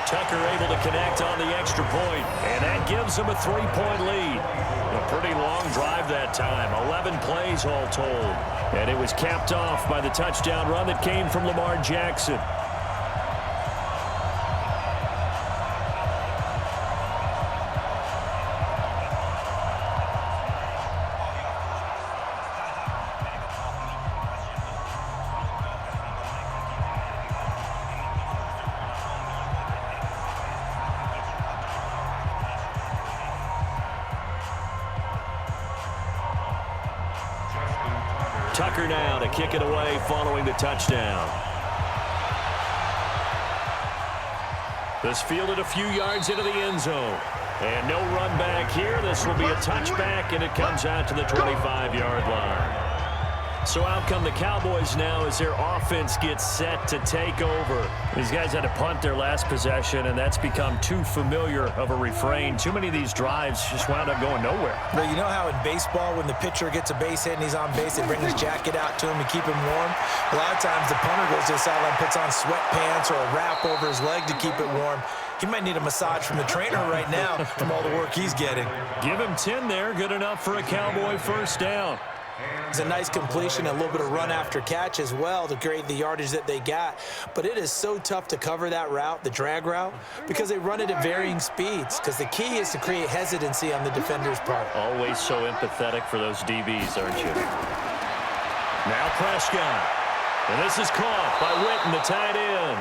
Tucker able to connect on the extra point, and that gives him a 3-point lead. A pretty long drive that time, 11 plays all told. And it was capped off by the touchdown run that came from Lamar Jackson. Tucker now to kick it away following the touchdown. This fielded a few yards into the end zone. And no run back here. This will be a touchback, and it comes out to the 25-yard line. So out come the Cowboys now as their offense gets set to take over. These guys had to punt their last possession, and that's become too familiar of a refrain. Too many of these drives just wound up going nowhere. Well, you know how in baseball when the pitcher gets a base hit and he's on base, they bring his jacket out to him to keep him warm? A lot of times the punter goes to the sideline, puts on sweatpants or a wrap over his leg to keep it warm. He might need a massage from the trainer right now from all the work he's getting. Give him 10 there. Good enough for a Cowboy 1st down. It's a nice completion, a little bit of run after catch as well to create the yardage that they got. But it is so tough to cover that route, the drag route, because they run it at varying speeds. Because the key is to create hesitancy on the defender's part. Always so empathetic for those DBs, aren't you? Now Prescott. And this is caught by Witten, the tight end.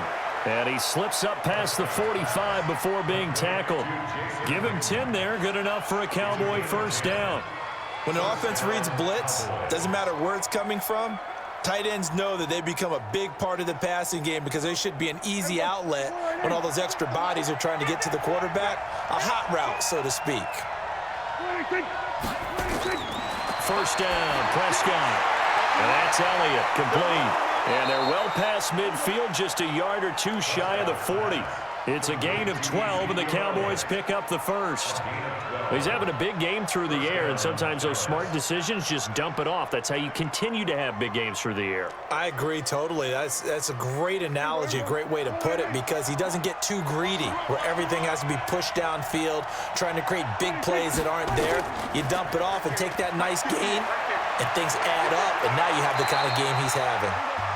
And he slips up past the 45 before being tackled. Give him 10 there. Good enough for a Cowboy 1st down. When the offense reads blitz, doesn't matter where it's coming from, tight ends know that they become a big part of the passing game because they should be an easy outlet when all those extra bodies are trying to get to the quarterback. A hot route, so to speak. 1st down, Prescott. And that's Elliott, complete. And they're well past midfield, just a yard or 2 shy of the 40. It's a gain of 12, and the Cowboys pick up the 1st. He's having a big game through the air, and sometimes those smart decisions just dump it off. That's how you continue to have big games through the air. I agree totally. That's a great analogy, a great way to put it, because he doesn't get too greedy where everything has to be pushed downfield, trying to create big plays that aren't there. You dump it off and take that nice gain, and things add up, and now you have the kind of game he's having.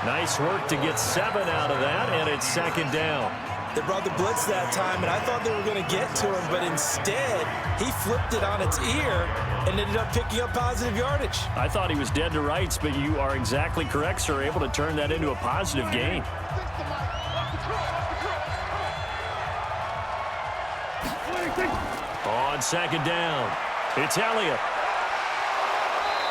Nice work to get 7 out of that, and it's 2nd down. They brought the blitz that time, and I thought they were going to get to him, but instead, he flipped it on its ear and ended up picking up positive yardage. I thought he was dead to rights, but you are exactly correct, sir. Able to turn that into a positive gain. On 2nd down, it's Elliott.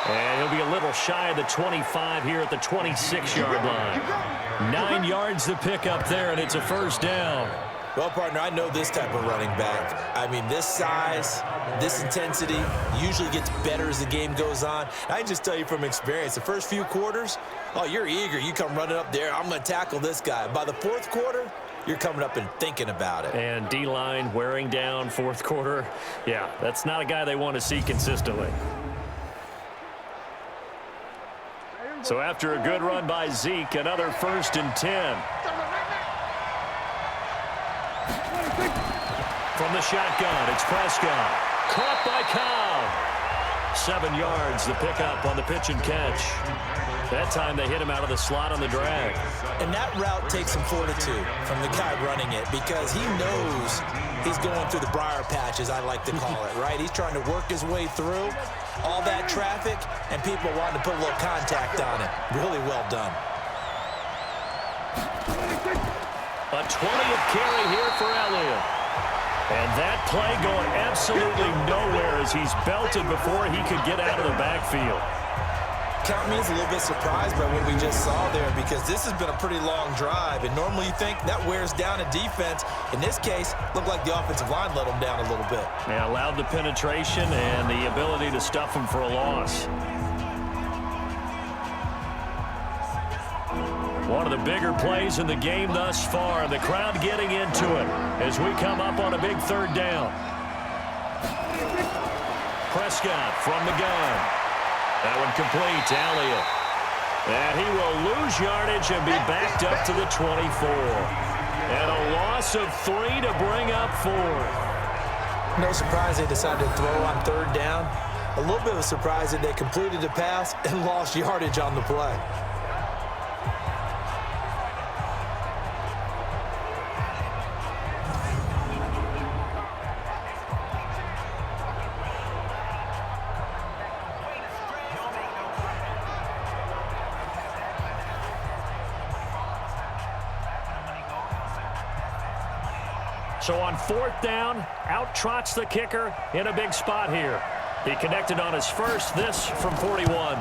And he'll be a little shy of the 25 here at the 26-yard line. 9 yards to pick up there, and it's a first down. Well, partner, I know this type of running back. I mean, this size, this intensity usually gets better as the game goes on. I can just tell you from experience, the first few quarters, oh, you're eager. You come running up there, I'm going to tackle this guy. By the fourth quarter, you're coming up and thinking about it. And D-line wearing down fourth quarter. Yeah, that's not a guy they want to see consistently. So after a good run by Zeke, another 1st and 10. From the shotgun, it's Prescott. Caught by Cobb. 7 yards, the pickup on the pitch and catch. That time they hit him out of the slot on the drag. And that route takes some fortitude from the guy running it because he knows he's going through the briar patch, as I like to call it, right? He's trying to work his way through all that traffic, and people wanting to put a little contact on it. Really well done. A 20th carry here for Elliott. And that play going absolutely nowhere as he's belted before he could get out of the backfield. Count me as a little bit surprised by what we just saw there because this has been a pretty long drive, and normally you think that wears down a defense. In this case, looked like the offensive line let them down a little bit. Yeah, allowed the penetration and the ability to stuff him for a loss. One of the bigger plays in the game thus far, the crowd getting into it as we come up on a big 3rd down. Prescott from the gun. That one complete to Elliott. And he will lose yardage and be backed up to the 24. And a loss of 3 to bring up 4. No surprise they decided to throw on 3rd down. A little bit of a surprise that they completed the pass and lost yardage on the play. So on 4th down, out trots the kicker in a big spot here. He connected on his first, this from 41.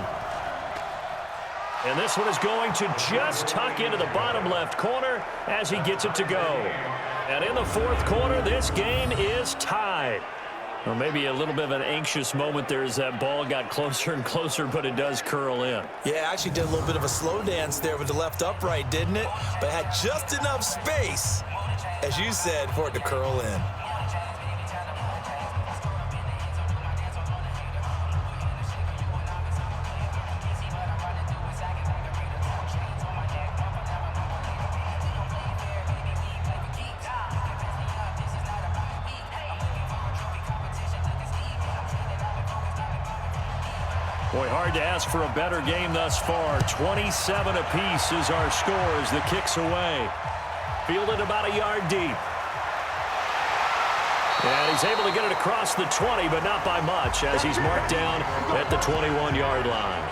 And this one is going to just tuck into the bottom left corner as he gets it to go. And in the 4th quarter, this game is tied. Or maybe a little bit of an anxious moment there as that ball got closer and closer, but it does curl in. Yeah, actually did a little bit of a slow dance there with the left upright, didn't it? But had just enough space, as you said, for it to curl in. Boy, hard to ask for a better game thus far. 27 apiece is our scores. The kick's away. Fielded about a yard deep. And he's able to get it across the 20, but not by much, as he's marked down at the 21-yard line.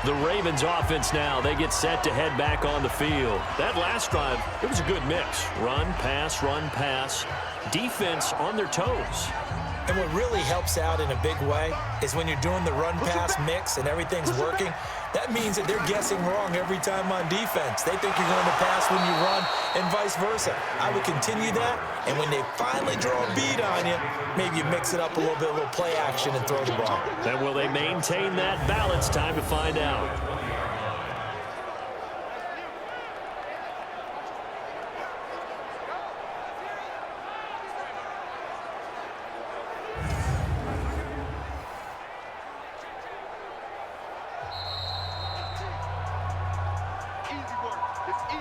The Ravens offense now, they get set to head back on the field. That last drive, it was a good mix. Run, pass, defense on their toes. And what really helps out in a big way is when you're doing the run-pass mix and everything's working, that means that they're guessing wrong every time on defense. They think you're going to pass when you run and vice versa. I would continue that, and when they finally draw a bead on you, maybe you mix it up a little bit, a little play action and throw the ball. And will they maintain that balance? Time to find out.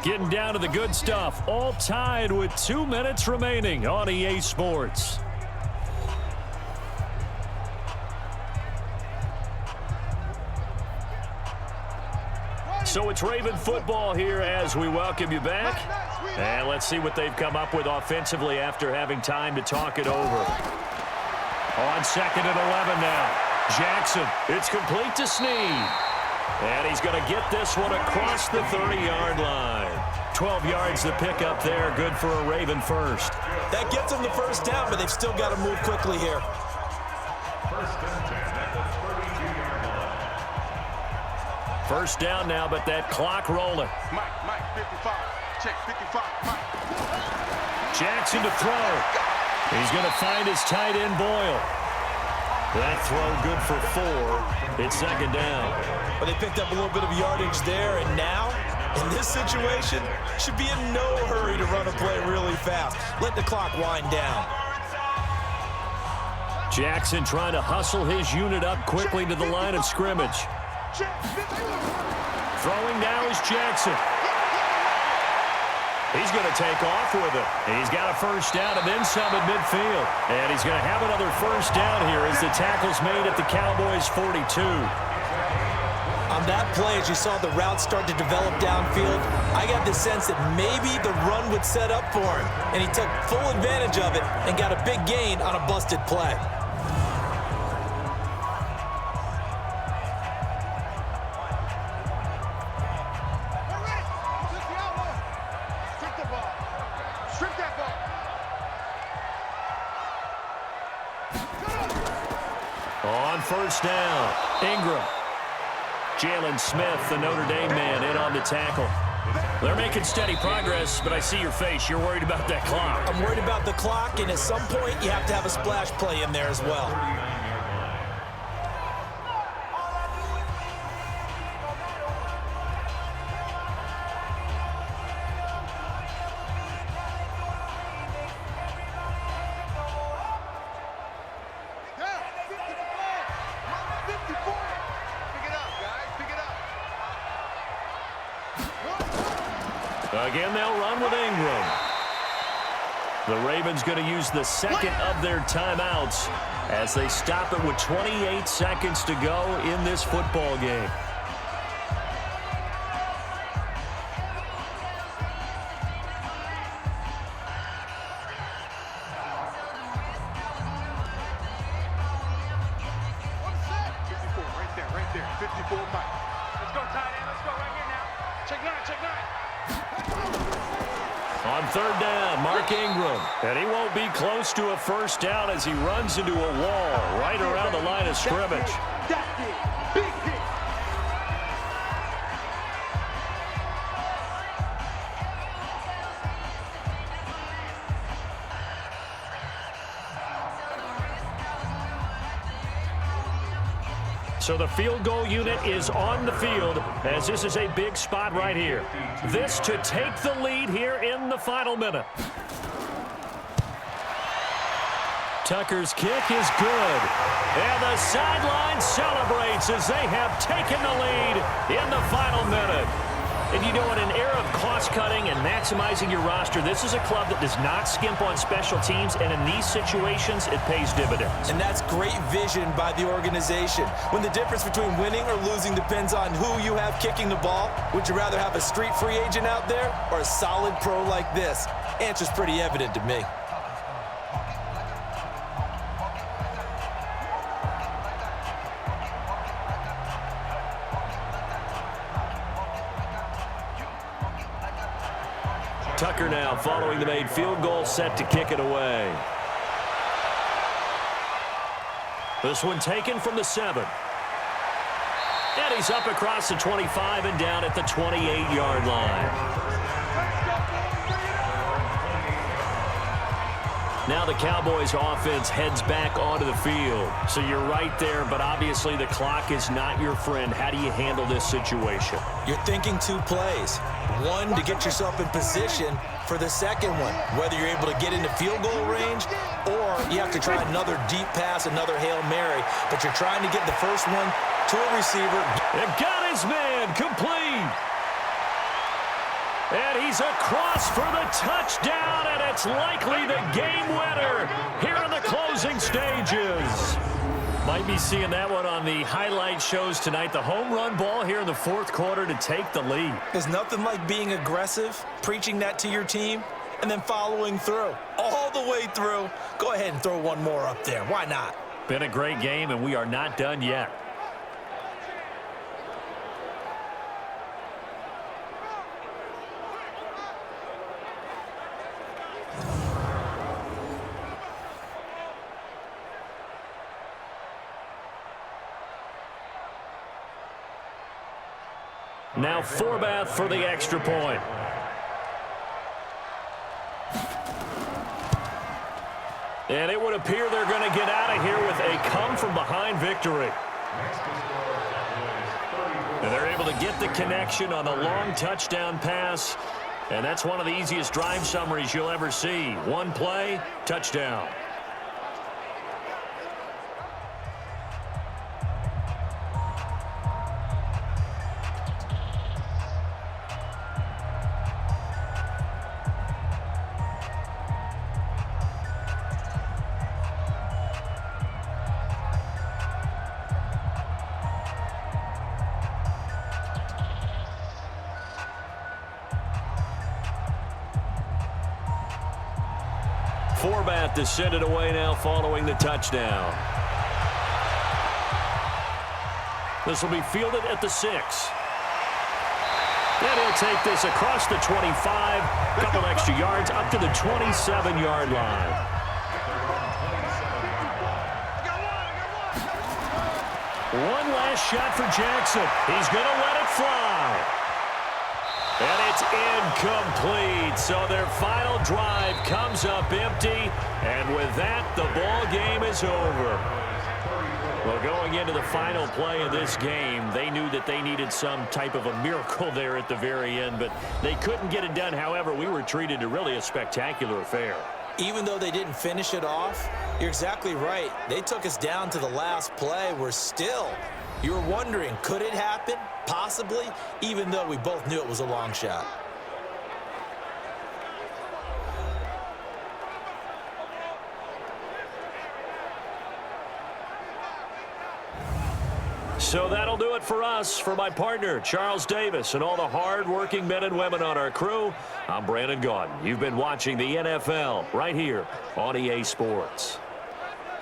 Getting down to the good stuff, all tied with 2 minutes remaining on EA Sports. So it's Raven football here as we welcome you back. And let's see what they've come up with offensively after having time to talk it over. On 2nd and 11 now. Jackson, it's complete to Snead. And he's going to get this one across the 30-yard line. 12 yards to pick up there. Good for a Raven first. That gets them the first down, but they've still got to move quickly here. First and 10 at the 32-yard line. First down now, but that clock rolling. Mike, 55. Check 55, Mike. Jackson to throw. He's going to find his tight end, Boyle. That throw good for 4. It's second down. But they picked up a little bit of yardage there, and now, in this situation, should be in no hurry to run a play really fast. Let the clock wind down. Jackson trying to hustle his unit up quickly to the line of scrimmage. Throwing now is Jackson. He's going to take off with it. He's got a first down and then some at midfield. And he's going to have another first down here as the tackle's made at the Cowboys' 42. On that play, as you saw the route start to develop downfield, I got the sense that maybe the run would set up for him. And he took full advantage of it and got a big gain on a busted play. On first down, Ingram. Jalen Smith, the Notre Dame man, in on the tackle. They're making steady progress, but I see your face. You're worried about that clock. I'm worried about the clock, and at some point, you have to have a splash play in there as well. Again, they'll run with Ingram. The Ravens going to use the second of their timeouts as they stop it with 28 seconds to go in this football game. Right there. 54, Mike. Let's go, tight end. Let's go right here now. Check 9, check 9. On third down, Mark Ingram. And he won't be close to a first down as he runs into a wall right around the line of scrimmage. That's it. Big hit. So the field goal unit is on the field as this is a big spot right here. This to take the lead here in the final minute. Tucker's kick is good. And the sideline celebrates as they have taken the lead in the final minute. And you know, in an era of cost-cutting and maximizing your roster, this is a club that does not skimp on special teams, and in these situations, it pays dividends. And that's great vision by the organization. When the difference between winning or losing depends on who you have kicking the ball, would you rather have a street free agent out there or a solid pro like this? Answer's pretty evident to me. Tucker now following the made field goal, set to kick it away. This one taken from the 7. And he's up across the 25 and down at the 28-yard line. Now the Cowboys offense heads back onto the field. So you're right there, but obviously the clock is not your friend. How do you handle this situation? You're thinking 2 plays. One, to get yourself in position for the second one, whether you're able to get into field goal range or you have to try another deep pass, another Hail Mary, but you're trying to get the first one to a receiver. They've got his man complete. And he's across for the touchdown, and it's likely the game winner here in the closing stages. Might be seeing that one on the highlight shows tonight. The home run ball here in the 4th quarter to take the lead. There's nothing like being aggressive, preaching that to your team, and then following through. All the way through. Go ahead and throw one more up there. Why not? Been a great game, and we are not done yet. Now Forbath for the extra point. And it would appear they're going to get out of here with a come-from-behind victory. And they're able to get the connection on the long touchdown pass. And that's one of the easiest drive summaries you'll ever see. One play, touchdown. Forbath to send it away now following the touchdown. This will be fielded at the 6. And he'll take this across the 25. A couple extra yards up to the 27-yard line. One last shot for Jackson. He's going to let it fly. And it's incomplete. So their final drive comes up empty. And with that, the ball game is over. Well, going into the final play of this game, they knew that they needed some type of a miracle there at the very end, but they couldn't get it done. However, we were treated to really a spectacular affair. Even though they didn't finish it off, you're exactly right. They took us down to the last play. We're still, you were wondering, could it happen? Possibly, even though we both knew it was a long shot. So that'll do it for us. For my partner, Charles Davis, and all the hard-working men and women on our crew, I'm Brandon Gaudin. You've been watching the NFL right here on EA Sports.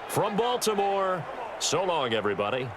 From Baltimore, so long, everybody.